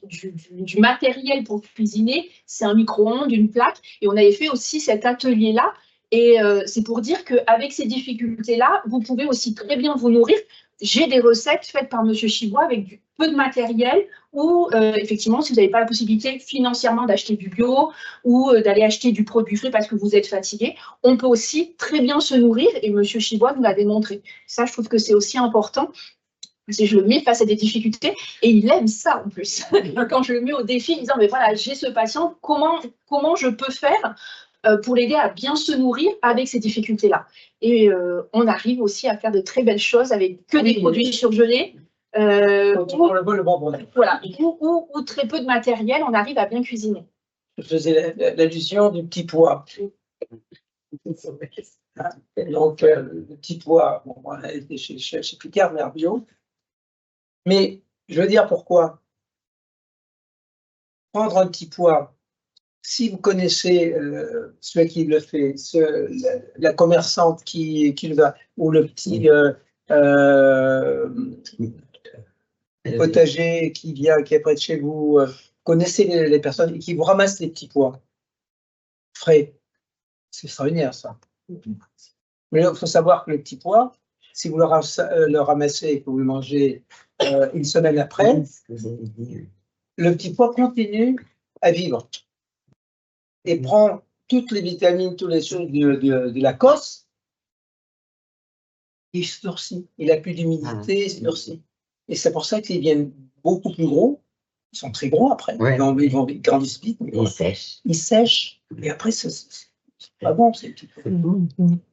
du matériel pour cuisiner, c'est un micro-ondes, une plaque, et on avait fait aussi cet atelier-là, et c'est pour dire qu'avec ces difficultés-là, vous pouvez aussi très bien vous nourrir. J'ai des recettes faites par Monsieur Chibois avec peu de matériel ou effectivement, si vous n'avez pas la possibilité financièrement d'acheter du bio ou d'aller acheter du produit frais parce que vous êtes fatigué, on peut aussi très bien se nourrir et Monsieur Chibois nous l'a démontré. Ça, je trouve que c'est aussi important. Si je le mets face à des difficultés et il aime ça en plus. Quand je le mets au défi, en disant mais voilà, j'ai ce patient, comment je peux faire pour l'aider à bien se nourrir avec ces difficultés-là. Et on arrive aussi à faire de très belles choses avec que des produits surgelés. Voilà, ou très peu de matériel, on arrive à bien cuisiner. Je faisais l'allusion du petit pois. Donc, le petit pois, bon, on a été chez Picard, Bio. Mais je veux dire pourquoi. Prendre un petit pois, si vous connaissez celui qui le fait, la commerçante qui le va, ou le petit potager qui est près de chez vous, connaissez les personnes qui vous ramassent les petits pois frais. C'est extraordinaire ça. Mais il faut savoir que le petit pois, si vous le ramassez et que vous le mangez une semaine après, le petit pois continue à vivre et prend toutes les vitamines, toutes les choses de la cosse. Il se durcit. Il n'a plus d'humidité, il se durcit. Et c'est pour ça qu'ils viennent beaucoup plus gros. Ils sont très gros après. Ouais. Ils grandissent vite. Ils sèchent. Ils sèchent. Et après, c'est pas bon, ces petits pois.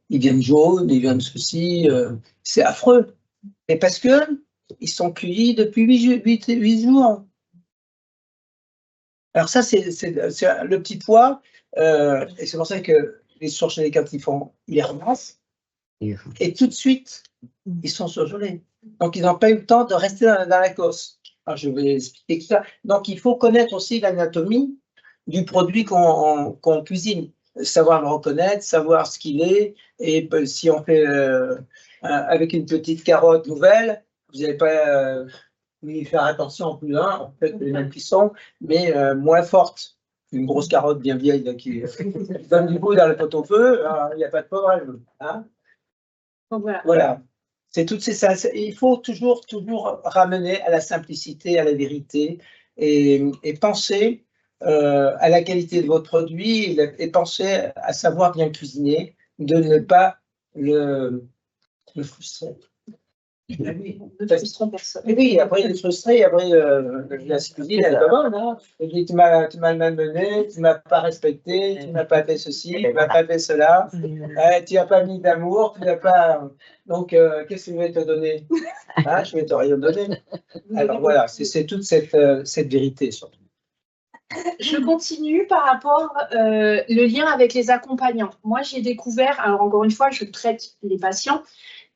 Ils viennent jaunes, ils viennent ceci. C'est affreux. Et parce que ils sont cueillis depuis 8 jours. Alors ça, c'est le petit pois. Et c'est pour ça que les surgelés, quand ils les ramassent. Et tout de suite, ils sont surgelés. Donc, ils n'ont pas eu le temps de rester dans la cosse. Alors, je vais expliquer tout ça. Donc, il faut connaître aussi l'anatomie du produit qu'on cuisine. Savoir le reconnaître, savoir ce qu'il est. Et si on fait avec une petite carotte nouvelle, vous n'allez pas y faire attention en plus d'un, en fait, les mêmes cuissons, mais moins forte. Une grosse carotte bien vieille là, qui donne du goût dans le pot-au-feu, il n'y a pas de problème. Hein. Donc, voilà. C'est toutes ces ça. Il faut toujours ramener à la simplicité, à la vérité, et penser à la qualité de votre produit et penser à savoir bien cuisiner, de ne pas le frustrer. Ne frustrons personne. Oui, après il est frustré, après la cuisine, elle est pas bonne. Hein. Il dit tu m'as malmené, tu m'as pas respecté, tu m'as pas fait ceci, tu m'as pas fait cela, tu n'as pas mis d'amour, tu n'as pas. Donc qu'est-ce que je vais te donner? Hein, je vais te rien donner. Alors voilà, c'est toute cette vérité surtout. Je continue par rapport le lien avec les accompagnants. Moi, j'ai découvert, alors encore une fois, je traite les patients,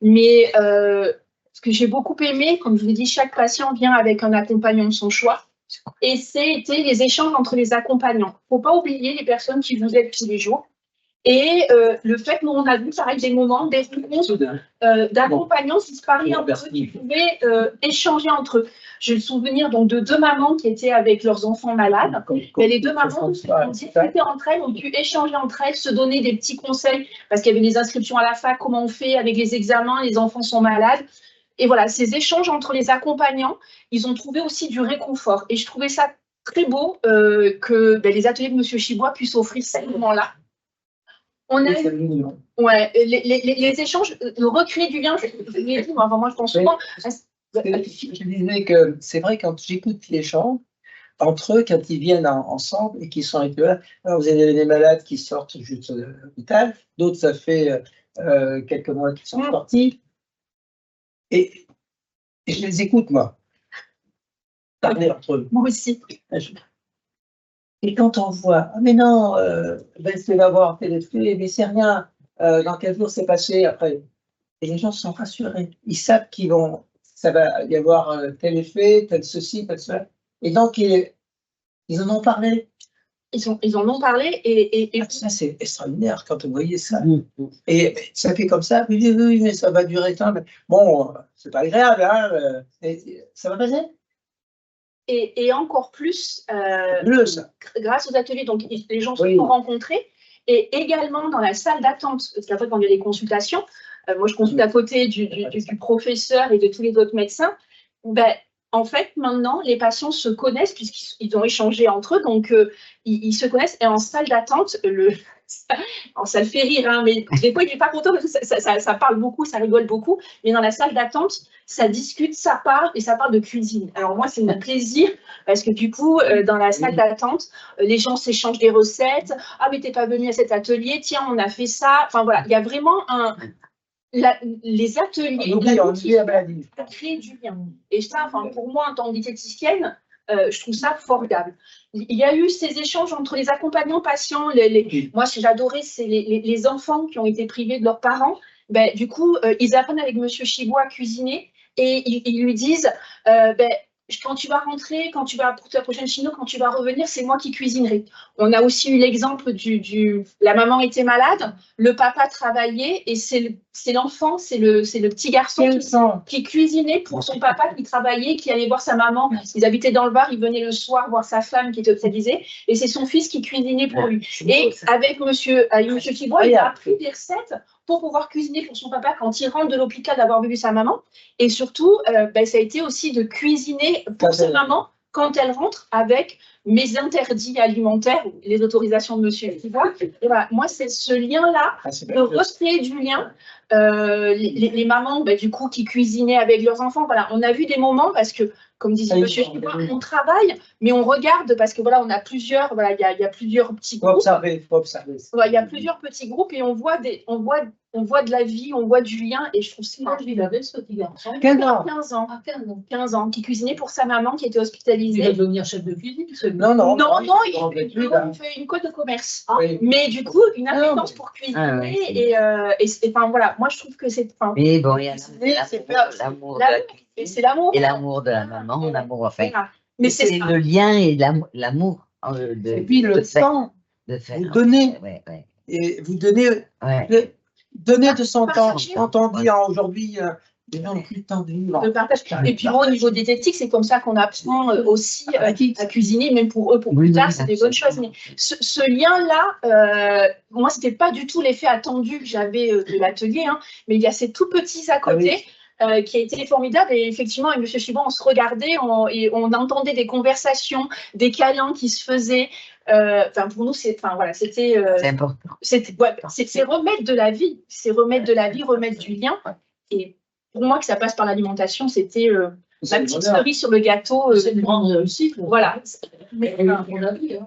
mais ce que j'ai beaucoup aimé, comme je vous l'ai dit, chaque patient vient avec un accompagnant de son choix. Et c'était les échanges entre les accompagnants. Il ne faut pas oublier les personnes qui vous aident tous les jours. Et le fait, nous, on a vu, pareil, des moments, des rencontres d'accompagnants disparus un peu, qui pouvaient échanger entre eux. J'ai le souvenir donc, de 2 mamans qui étaient avec leurs enfants malades. Et les 2 mamans ont discuté entre elles, ont pu échanger entre elles, se donner des petits conseils, parce qu'il y avait des inscriptions à la fac, comment on fait avec les examens, les enfants sont malades. Et voilà, ces échanges entre les accompagnants, ils ont trouvé aussi du réconfort. Et je trouvais ça très beau que les ateliers de M. Chibois puissent offrir ces moments-là. On a les échanges, recréer du lien, je l'ai dit, moi je pense souvent. Je disais que c'est vrai, quand j'écoute les gens, entre eux, quand ils viennent ensemble et qu'ils sont avec eux, alors vous avez des malades qui sortent juste de l'hôpital, d'autres, ça fait quelques mois qu'ils sont sortis. Et je les écoute, moi, parler entre eux. Moi aussi. Et quand on voit, ah mais non, tu vas voir téléphone, mais c'est rien, dans quel jour c'est passé après. Et les gens sont rassurés. Ils savent ça va y avoir tel effet, tel ceci, tel cela. Et donc, ils en ont parlé. Ils en ont parlé et ça, c'est extraordinaire quand vous voyez ça. Et ça fait comme ça, oui, mais ça va durer tant. Bon, c'est pas agréable, hein, ça va passer. Et encore plus, grâce aux ateliers, donc les gens se sont rencontrés, et également dans la salle d'attente, parce qu'en fait, quand il y a des consultations, moi je consulte à côté du professeur et de tous les autres médecins, en fait, maintenant, les patients se connaissent puisqu'ils ont échangé entre eux, donc ils se connaissent, et en salle d'attente, ça le fait rire, hein, mais des fois, il n'est pas content parce que ça parle beaucoup, ça rigole beaucoup, mais dans la salle d'attente, ça discute, ça parle, et ça parle de cuisine. Alors moi, c'est mon plaisir, parce que du coup, dans la salle d'attente, les gens s'échangent des recettes. « Ah, mais t'es pas venu à cet atelier, tiens, on a fait ça. » Enfin voilà, il y a vraiment les ateliers, ça crée du lien. Et ça, pour moi, en tant que diététicienne, je trouve ça formidable. Il y a eu ces échanges entre les accompagnants patients. Moi, ce que j'adorais, c'est les enfants qui ont été privés de leurs parents. Du coup, ils apprennent avec M. Chibois à cuisiner et ils lui disent quand tu vas rentrer, quand tu vas pour ta prochaine chino, quand tu vas revenir, c'est moi qui cuisinerai. On a aussi eu l'exemple la maman était malade, le papa travaillait et c'est l'enfant, c'est le petit garçon qui cuisinait pour son papa qui travaillait, qui allait voir sa maman. Ils habitaient dans le Var, il venait le soir voir sa femme qui était hospitalisée et c'est son fils qui cuisinait pour lui. Et avec monsieur Chibois, il a appris des recettes pour pouvoir cuisiner pour son papa quand il rentre de l'hôpital d'avoir vu sa maman. Et surtout, ça a été aussi de cuisiner pour sa maman quand elle rentre avec mes interdits alimentaires, les autorisations de monsieur Chibois. Voilà, moi, c'est ce lien-là, de recréer du lien. Les mamans, du coup, qui cuisinaient avec leurs enfants. Voilà, on a vu des moments parce que, comme disait monsieur Chibois, on travaille, mais on regarde parce que voilà, on a plusieurs, voilà, il y a plusieurs petits groupes. Faut observer. Voilà, il y a plusieurs petits groupes et on voit de la vie, on voit du lien et je trouve ça. Il avait ce petit garçon. 15 ans. 15 ans, qui cuisinait pour sa maman qui était hospitalisée. Il va devenir chef de cuisine. Non, il fait une école de commerce. Mais du coup, une appétence pour cuisiner et enfin voilà, moi je trouve que c'est. Mais bon, il y a l'amour de la cuisine. Et c'est l'amour. Et l'amour de la maman, l'amour, enfin. Mais c'est le lien et l'amour. Et puis le temps, vous donnez. Et vous donnez. Donner de son temps. Quand on dit aujourd'hui, les gens n'ont plus le temps de vivre. Et puis moi, au niveau diététique, c'est comme ça qu'on apprend aussi à cuisiner, même pour eux, pour plus tard, c'est des bonnes choses. Mais ce lien-là, moi, c'était pas du tout l'effet attendu que j'avais de l'atelier, hein, mais il y a ces tout petits à côté. Qui a été formidable et effectivement avec M. Chibois on se regardait et on entendait des conversations, des câlins qui se faisaient. Pour nous c'était c'est important. C'est remettre de la vie, remettre du lien. Et pour moi que ça passe par l'alimentation, c'était ma petite cerise sur le gâteau. C'est une grande réussite. Voilà. Mais on a vu.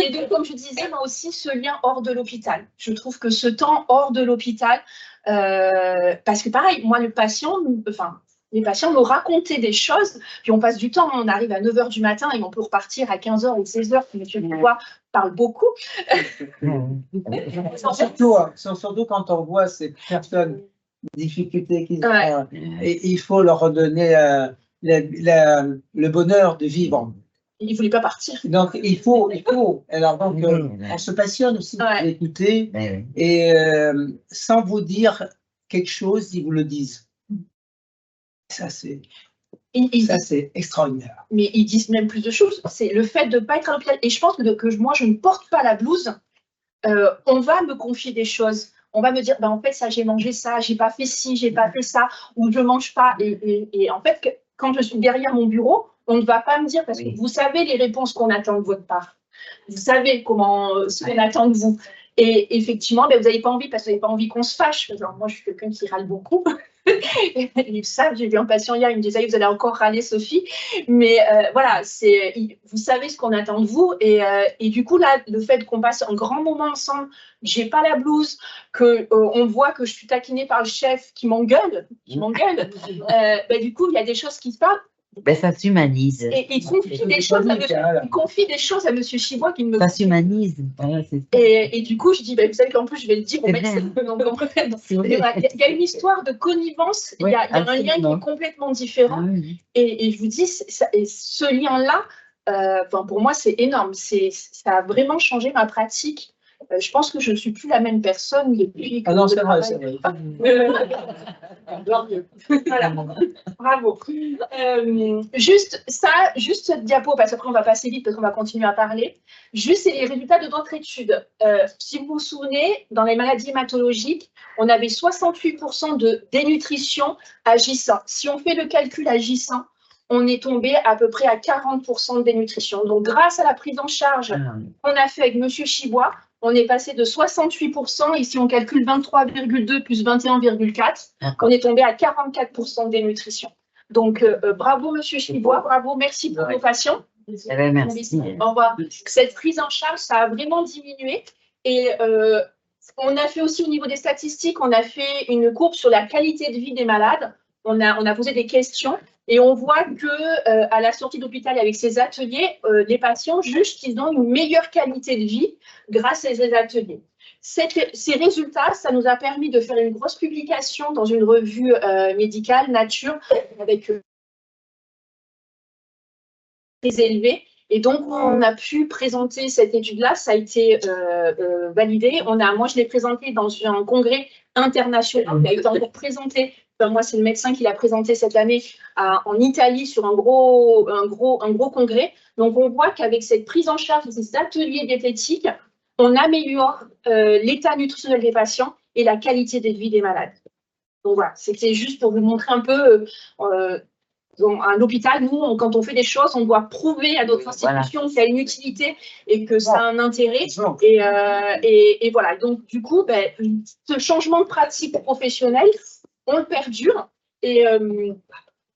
Et donc, comme je disais, moi aussi, ce lien hors de l'hôpital. Je trouve que ce temps hors de l'hôpital, parce que pareil, moi, le patient, Les patients nous racontaient des choses, puis on passe du temps, on arrive à 9 h du matin et on peut repartir à 15 h ou 16 h, M. Dubois parle beaucoup. Surtout quand on voit ces personnes, les difficultés qu'ils ont, et il faut leur redonner le bonheur de vivre. Il ne voulait pas partir. Donc, il faut. Alors, donc, on se passionne aussi de l'écouter, et sans vous dire quelque chose, ils vous le disent. Ça, c'est extraordinaire. Mais ils disent même plus de choses. C'est le fait de ne pas être à l'hôpital. Et je pense que moi, je ne porte pas la blouse. On va me confier des choses. On va me dire, en fait, ça, j'ai mangé ça, j'ai pas fait ci, j'ai pas fait ça, ou je mange pas. Et en fait, quand je suis derrière mon bureau, on ne va pas me dire, parce que vous savez les réponses qu'on attend de votre part. Vous savez ce qu'on attend de vous. Et effectivement, vous n'avez pas envie, parce que vous n'avez pas envie qu'on se fâche. Alors, moi, je suis quelqu'un qui râle beaucoup. Ils savent, j'ai vu un patient hier, il me disait, vous allez encore râler, Sophie. Mais voilà, vous savez ce qu'on attend de vous. Et du coup, là, le fait qu'on passe un grand moment ensemble, j'ai pas la blouse, qu'on voit que je suis taquinée par le chef qui m'engueule, du coup, il y a des choses qui se passent. Ça s'humanise. Et il confie des choses à M. Chibois qui me... Ça s'humanise. Et du coup, je dis, vous savez qu'en plus, je vais le dire au médecin. Il y a une histoire de connivence, il y a un lien qui est complètement différent. Et je vous dis, ce lien-là, pour moi, c'est énorme. Ça a vraiment changé ma pratique. Je pense que je ne suis plus la même personne depuis que non, c'est vrai, c'est vrai. Voilà. Bravo. Juste cette diapo, parce qu'après on va passer vite, parce qu'on va continuer à parler. Juste, c'est les résultats de d'autres études. Si vous vous souvenez, dans les maladies hématologiques, on avait 68% de dénutrition à J100. Si on fait le calcul à J100, on est tombé à peu près à 40% de dénutrition. Donc, grâce à la prise en charge qu'on a fait avec M. Chibois, on est passé de 68%, et si on calcule 23,2 plus 21,4, on est tombé à 44% de dénutrition. Donc, bravo M. Chibois, bravo, merci pour nos patients. Merci. Au revoir. Cette prise en charge, ça a vraiment diminué. Et on a fait aussi au niveau des statistiques, on a fait une courbe sur la qualité de vie des malades. On a posé des questions. Et on voit que à la sortie d'hôpital avec ces ateliers, les patients jugent qu'ils ont une meilleure qualité de vie grâce à ces ateliers. Ces résultats, ça nous a permis de faire une grosse publication dans une revue médicale, Nature, avec très élevé. Et donc, on a pu présenter cette étude-là, ça a été validé. Moi, je l'ai présenté dans un congrès international, il a été encore présenté. Moi, c'est le médecin qui l'a présenté cette année en Italie sur un gros congrès. Donc, on voit qu'avec cette prise en charge de ces ateliers diététiques, on améliore l'état nutritionnel des patients et la qualité de vie des malades. Donc, voilà, c'était juste pour vous montrer un peu. À l'hôpital, nous, quand on fait des choses, on doit prouver à d'autres institutions qu'il y a une utilité et que ça a un intérêt. Et voilà. Donc, du coup, ce changement de pratique professionnelle, on le perdure. Et je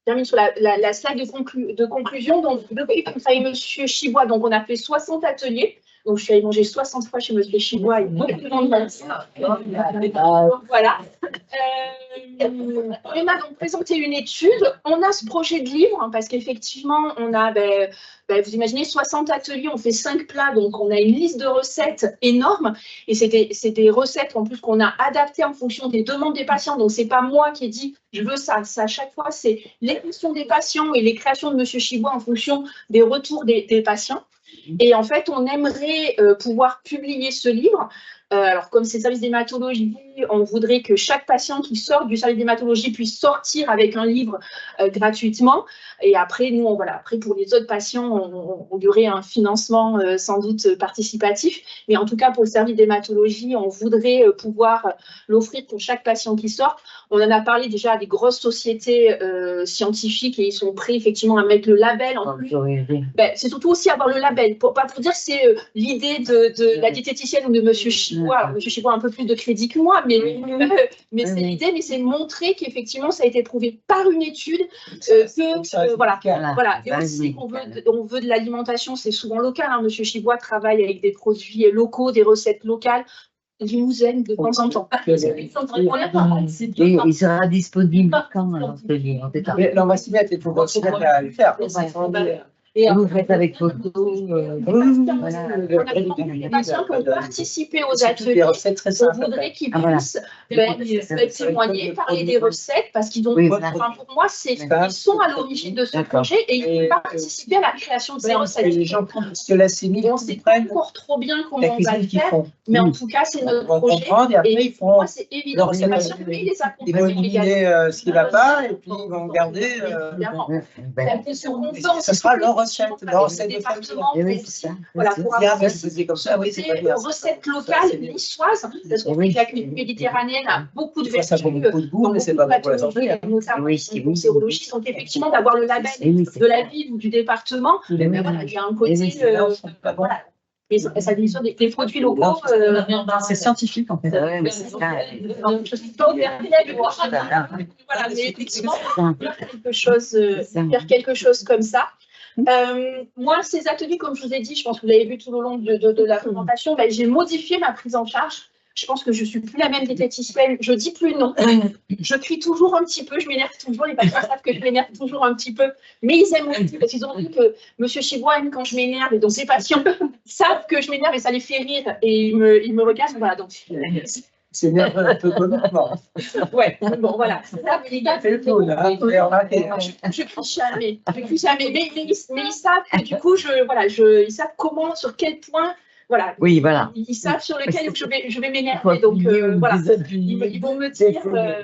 termine sur la slide de conclusion. Donc, depuis qu'on travaille M. Chibois, donc on a fait 60 ateliers. Donc, je suis allée manger 60 fois chez M. Chibois et beaucoup de monde m'a dit. Voilà. On a donc présenté une étude. On a ce projet de livre, parce qu'effectivement, on a, vous imaginez, 60 ateliers, on fait 5 plats, donc on a une liste de recettes énorme. Et c'est des recettes en plus qu'on a adaptées en fonction des demandes des patients. Donc, ce n'est pas moi qui ai dit je veux ça. Ça, à chaque fois, c'est les questions des patients et les créations de M. Chibois en fonction des retours des patients. Et en fait, on aimerait pouvoir publier ce livre. Alors, comme c'est le service d'hématologie, on voudrait que chaque patient qui sort du service d'hématologie puisse sortir avec un livre gratuitement. Et après, nous, après pour les autres patients, on y aurait un financement sans doute participatif. Mais en tout cas, pour le service d'hématologie, on voudrait pouvoir l'offrir pour chaque patient qui sort. On en a parlé déjà à des grosses sociétés scientifiques et ils sont prêts effectivement à mettre le label en plus. C'est surtout aussi avoir le label. Pas pour dire que c'est l'idée de la diététicienne ou de M. Chibois. Alors, M. Chibois a un peu plus de crédit que moi, mais c'est l'idée, mais c'est montrer qu'effectivement, ça a été prouvé par une étude voilà. Et aussi, on veut de l'alimentation, c'est souvent local. M. Chibois travaille avec des produits locaux, des recettes locales. Limousin de temps en temps. Et il sera disponible quand alors, ce livre, c'est ça. Mais on va s'y mettre, il faut voir si on va le faire. Et vous faites avec photo. Voilà. On a demandé aux patients qui ont participé aux ateliers. Des recettes très On simples. voudrait qu'ils Ah, voilà. puissent témoigner, parler des recettes, parce qu'ils ont, Oui, voilà. enfin, pour moi, ils sont à l'origine de ce D'accord. projet et ils ont participé à la création de ces recettes. Les gens prennent ce que la CEMI Et on ne sait pas prennent, encore trop bien la comment on va le cuisine qu'ils faire, font. mais en tout cas, c'est notre Ils vont projet. comprendre et après Et ils pour moi, font. c'est évident, ces patients, mais ils les Ils vont accompagnent également. éliminer ce qui ne va pas et puis ils vont garder. Évidemment. Ben, Ça sera leur recette de famille. Département, oui, c'est ça. voilà, c'est pour ça. Bien, avoir mais je faisais comme ça, oui, c'est pas des bien. recettes locales niçoises, parce qu'on Oui. sait que la cuisine méditerranéenne a beaucoup de Ça vaut vertus beaucoup de goût, mais c'est pas bon pour la santé. notamment Oui, c'est en sérologie. Donc effectivement, d'avoir le label Et oui, c'est de la ville ou du département, Tous les ben mêmes. voilà, il y a un Et côté, oui, c'est pas bon. voilà. Mais ça dit sur des produits locaux. C'est scientifique en fait. Ouais, mais c'est ça. Je suis pas ouverte à Voilà. voilà, mais effectivement, Ça. faire quelque chose comme ça. Moi, ces ateliers, comme je vous ai dit, je pense que vous l'avez vu tout au long de la présentation, ben, j'ai modifié ma prise en charge. Je pense que je suis plus la même diététicienne. Je dis plus non. Je crie toujours un petit peu. Je m'énerve toujours. Les patients savent que je m'énerve toujours un petit peu. Mais ils aiment aussi parce qu'ils ont vu que Monsieur Chibois aime quand je m'énerve. Et donc, ces patients savent que je m'énerve et ça les fait rire. Et ils me regardent. Voilà. Donc, C'est bien un peu comiquement. ouais. Bon, voilà. Ça, mais les gars, C'est le clown, hein. Vous avez remarqué. je crie jamais. Je crie jamais. Mais ils savent que du coup, ils savent comment, sur quel point. Voilà. Oui, voilà. Ils savent sur lequel je vais m'énerver. Donc, voilà. Ils vont me dire, voilà,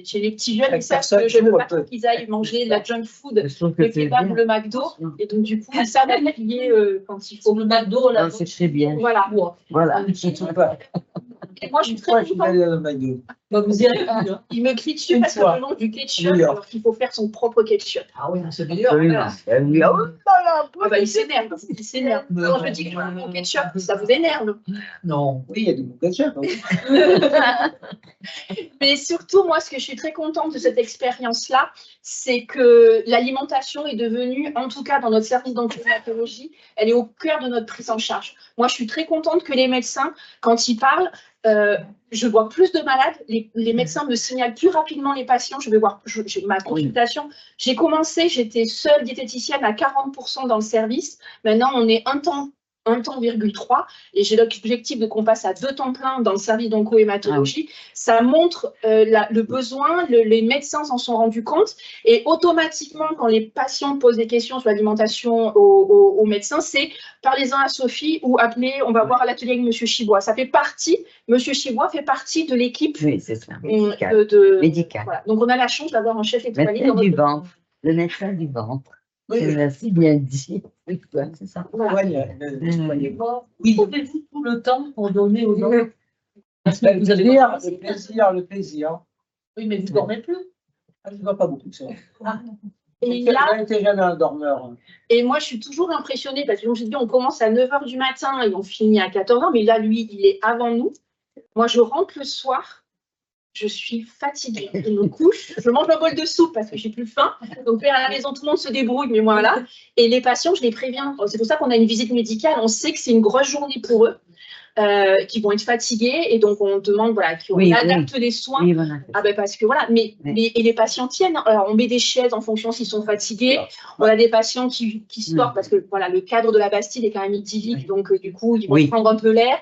chez les petits jeunes, ils savent que je ne veux pas trop qu'ils aillent manger de la junk food, Je trouve que le c'est kebab bien. ou le McDo. Et donc, du coup, ils savent appuyer quand il faut. Le McDo, là. Non, c'est très bien. Voilà. Voilà. Je trouve pas. Et moi, je suis Moi, très je suis contente. allé dans le McDo. Bah, vous irez plus, hein. Il me crie dessus Une parce que fois. je mange du ketchup, New York. alors qu'il faut faire son propre ketchup. Ah oui, c'est meilleur. Absolument. Oui, ah oui. Ah bah, il s'énerve. Il s'énerve. Quand je dis que je mange mon ketchup, ça vous énerve. Non. Oui, il y a du bon ketchup. hein. Mais surtout, moi, ce que je suis très contente de cette expérience-là, c'est que l'alimentation est devenue, en tout cas dans notre service d'oncologie, elle est au cœur de notre prise en charge. Moi, je suis très contente que les médecins, quand ils parlent, je vois plus de malades, les médecins me signalent plus rapidement les patients, je vais voir j'ai ma consultation. J'ai commencé, j'étais seule diététicienne à 40% dans le service, maintenant on est un temps, 1,3 et j'ai l'objectif de qu'on passe à 2 temps plein dans le service d'oncohématologie. Ça montre le besoin, les médecins s'en sont rendus compte et automatiquement quand les patients posent des questions sur l'alimentation aux médecins, c'est parlez-en à Sophie ou appelez, on va voir à l'atelier avec Monsieur Chibois. Ça fait partie, Monsieur Chibois fait partie de l'équipe Oui, c'est ça. Médical. Voilà. Donc on a la chance d'avoir un chef étoilé. Médecin du ventre. Le médecin du ventre. Oui, C'est si bien dit. Oui, c'est ça. Voilà. Oui, Trouvez-vous tout le temps pour donner aux autres? Parce que le vous avez plaisir, le plaisir. Oui, mais vous dormez plus. Ah, je ne vois pas beaucoup de ça. Et J'ai là, été jamais un dormeur. et moi, je suis toujours impressionnée parce que, comme je dis, on commence à 9h du matin et on finit à 14h, mais là, lui, il est avant nous. Moi, je rentre le soir, je suis fatiguée. Je me couche, je mange un bol de soupe parce que j'ai plus faim. Donc, à la maison, tout le monde se débrouille, mais moi, là. Et les patients, je les préviens. C'est pour ça qu'on a une visite médicale. On sait que c'est une grosse journée pour eux, qui vont être fatigués. Et donc, on demande, voilà, qu'on adapte les soins. Oui, voilà. Ah ben parce que voilà, mais et les patients tiennent. Alors on met des chaises en fonction s'ils sont fatigués. On a des patients qui sortent parce que voilà, le cadre de la Bastille est quand même idyllique, donc du coup ils vont prendre un peu l'air.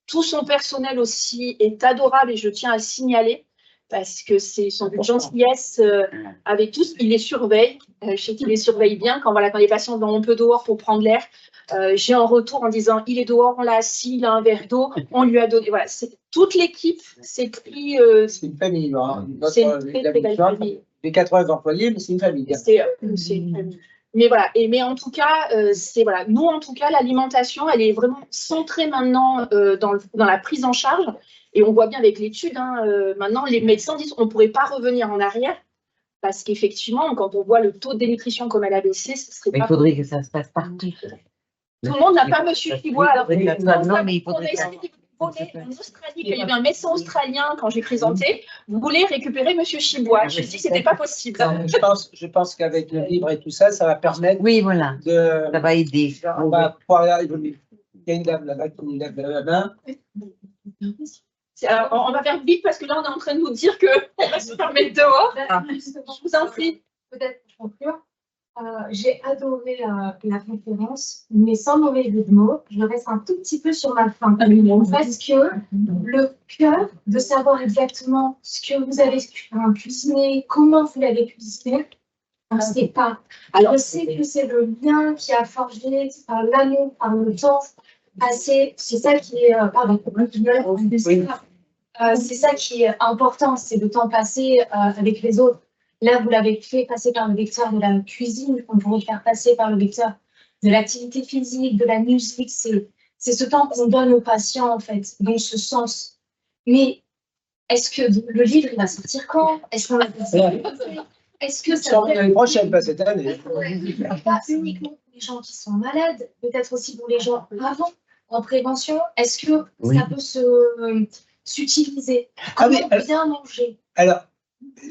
Tout son personnel aussi est adorable et je tiens à le signaler parce que c'est son gentillesse avec tous. Il les surveille. Je sais qu'il les surveille bien quand voilà, quand les patients vont un peu dehors pour prendre l'air. J'ai un retour en disant il est dehors, on l'a assis, il a un verre d'eau, on lui a donné. Voilà, toute l'équipe s'est pris. C'est une famille. Hein. C'est une très, très belle famille. J'ai 80 employés, mais c'est une famille. Hein. C'est une famille. Mais voilà, mais en tout cas, c'est voilà, nous en tout cas, l'alimentation, elle est vraiment centrée maintenant dans la prise en charge. Et on voit bien avec l'étude, hein, maintenant les médecins disent qu'on ne pourrait pas revenir en arrière. Parce qu'effectivement, quand on voit le taux de dénutrition comme elle a baissé, ce serait Mais pas. il faudrait que ça se passe partout. Tout le monde n'a pas Monsieur Chibois. Alors, non, mais il on a faudrait essayé de voler en Australie, il y avait un médecin australien quand j'ai présenté, vous voulez récupérer Monsieur Chibois. Je dis que c'était pas possible. Non, je pense qu'avec le livre et tout ça, ça va permettre Oui, voilà. de. Ça va aider. On va pouvoir évoluer. Il y a une dame là-bas qui nous lève la main. Alors, on va faire vite parce que là, on est en train de nous dire qu'on va se faire mettre dehors. Je vous en prie. Peut-être pour conclure, j'ai adoré la conférence, mais sans mauvais jeu de mots, je reste un tout petit peu sur ma faim. Parce que le cœur de savoir exactement ce que vous avez cuisiné, comment vous l'avez cuisiné, on ne sait pas. Alors, je sais que c'est le lien qui a forgé par l'amour, par le temps passé. C'est ça qui est. C'est ça qui est important, c'est le temps passé avec les autres. Là, vous l'avez fait passer par le vecteur de la cuisine, on pourrait le faire passer par le vecteur de l'activité physique, de la musique. C'est ce temps qu'on donne aux patients, en fait, dans ce sens. Mais est-ce que le livre, il va sortir quand? Est-ce qu'on va Est-ce que ça va l'année prochaine, pas cette année. Pas uniquement pour les gens qui sont malades, peut-être aussi pour les gens avant, en prévention. Est-ce que ça peut s'utiliser? Comment bien manger? Alors,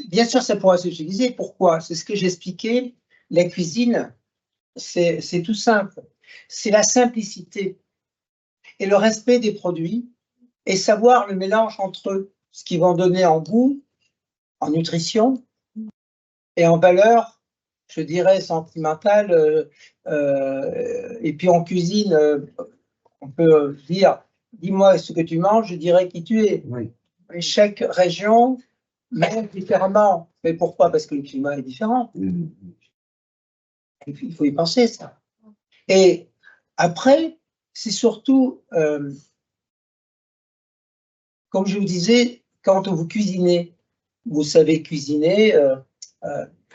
bien sûr, ça pourra s'utiliser. Pourquoi? C'est ce que j'expliquais. La cuisine, c'est tout simple. C'est la simplicité et le respect des produits et savoir le mélange entre eux, ce qu'ils vont donner en goût, en nutrition et en valeur, je dirais, sentimentale. Et puis en cuisine, on peut dire, dis-moi ce que tu manges, je dirais qui tu es. Oui. Et chaque région mange différemment. Mais pourquoi? Parce que le climat est différent. Il faut y penser, ça. Et après, c'est surtout, comme je vous disais, quand vous cuisinez, vous savez cuisiner,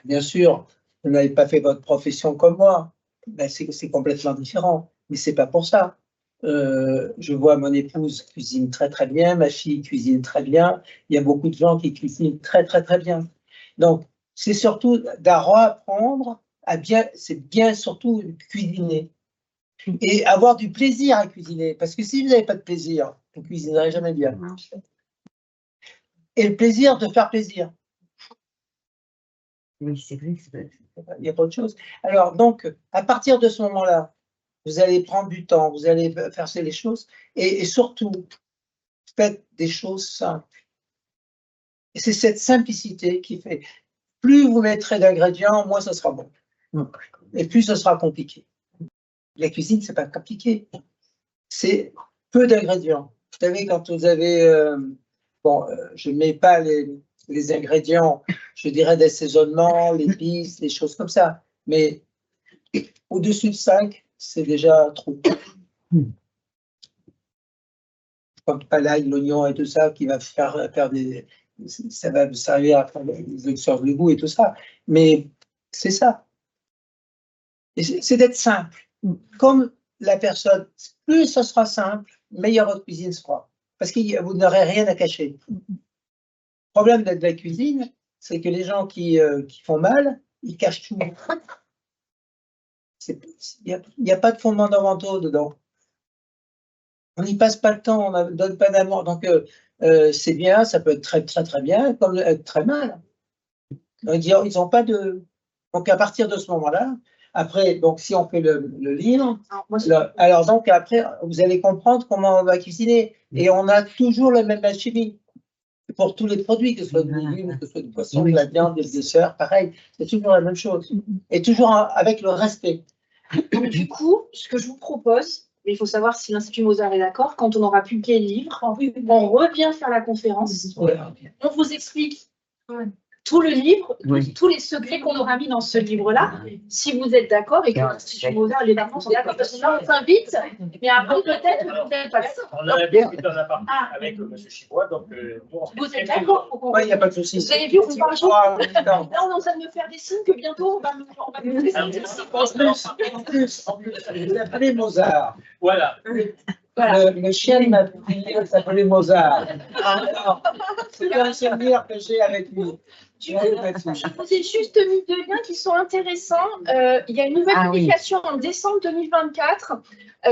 bien sûr, vous n'avez pas fait votre profession comme moi, ben c'est complètement différent, mais c'est pas pour ça. Je vois mon épouse cuisine très très bien, ma fille cuisine très bien, il y a beaucoup de gens qui cuisinent très très très bien. Donc, c'est surtout d'apprendre à bien, c'est bien surtout cuisiner et avoir du plaisir à cuisiner, parce que si vous n'avez pas de plaisir, vous ne cuisinerez jamais bien. Et le plaisir de faire plaisir. Oui, c'est vrai. Il n'y a pas autre chose. Alors, donc, à partir de ce moment-là, vous allez prendre du temps, vous allez faire les choses, et surtout, faites des choses simples. Et c'est cette simplicité qui fait, plus vous mettrez d'ingrédients, moins ce sera bon. Et plus ce sera compliqué. La cuisine, c'est pas compliqué. C'est peu d'ingrédients. Vous savez, quand vous avez, je ne mets pas les ingrédients, je dirais d'assaisonnement, l'épice, des choses comme ça. Mais au-dessus de 5, c'est déjà trop. Pas l'ail, l'oignon et tout ça qui va faire des. Ça va servir à faire des élections de goût et tout ça. Mais c'est ça. C'est d'être simple. Comme la personne, plus ce sera simple, meilleure votre cuisine sera. Parce que vous n'aurez rien à cacher. Le problème de la cuisine, c'est que les gens qui font mal, ils cachent tout. Il n'y a pas de fondamentaux dedans. On n'y passe pas le temps, on ne donne pas d'amour. Donc, c'est bien, ça peut être très, très, très bien, comme être très mal. Ils n'ont pas de. Donc, à partir de ce moment-là, après, donc, si on fait le livre, alors donc, après, vous allez comprendre comment on va cuisiner. Et on a toujours la même alchimie. Pour tous les produits, que ce soit du légumes, que ce soit du poisson, de la viande, des desserts, pareil, c'est toujours la même chose. Et toujours avec le respect. Donc, du coup, ce que je vous propose, mais il faut savoir si l'Institut Mozart est d'accord, quand on aura publié le livre, on revient faire la conférence, on vous explique tout le livre, tous les secrets qu'on aura mis dans ce livre-là, si vous êtes d'accord et que l'Institut Mozart et les parents sont d'accord, parce que là, on s'invite, mais après, peut-être que vous n'êtes pas d'accord. On a bien discuté en appartement avec M. Chibois, donc vous êtes d'accord? Oui, il n'y a pas de souci. Vous avez vu, vous parlez. Là, on est en train de me faire des signes que bientôt, on va me présenter. En plus, vous appelez Mozart. Voilà. Le chien de ma fille s'appelait Mozart. Alors, c'est un souvenir que j'ai avec lui. Du coup, je vous ai juste mis deux liens qui sont intéressants. Il y a une nouvelle publication en décembre 2024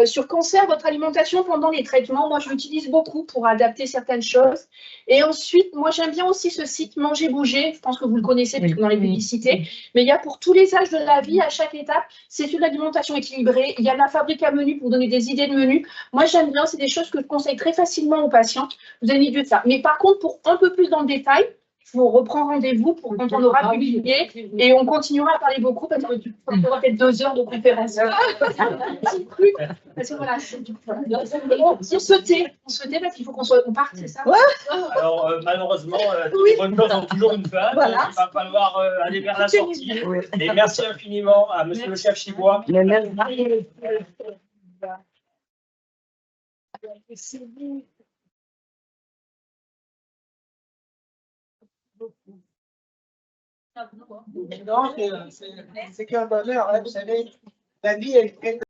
sur cancer, votre alimentation pendant les traitements. Moi, je l'utilise beaucoup pour adapter certaines choses. Et ensuite, moi, j'aime bien aussi ce site Manger Bouger. Je pense que vous le connaissez parce que dans les publicités. Mais il y a pour tous les âges de la vie, à chaque étape, c'est une alimentation équilibrée. Il y a la fabrique à menu pour donner des idées de menu. Moi, j'aime bien. C'est des choses que je conseille très facilement aux patients. Vous avez une idée de ça. Mais par contre, pour un peu plus dans le détail, il faut reprendre rendez-vous pour quand on aura publié et on continuera à parler beaucoup parce que on aura fait 2 heures de conférence. Parce que voilà, on se tait parce qu'il faut qu'on parte, c'est ça? Alors malheureusement, Oui. les bonnes choses ont toujours une fin, Voilà. donc il va falloir aller vers la sortie. Et merci infiniment à monsieur le chef Chibois. Non, c'est qu'un bonheur, hein, vous savez, la vie, elle est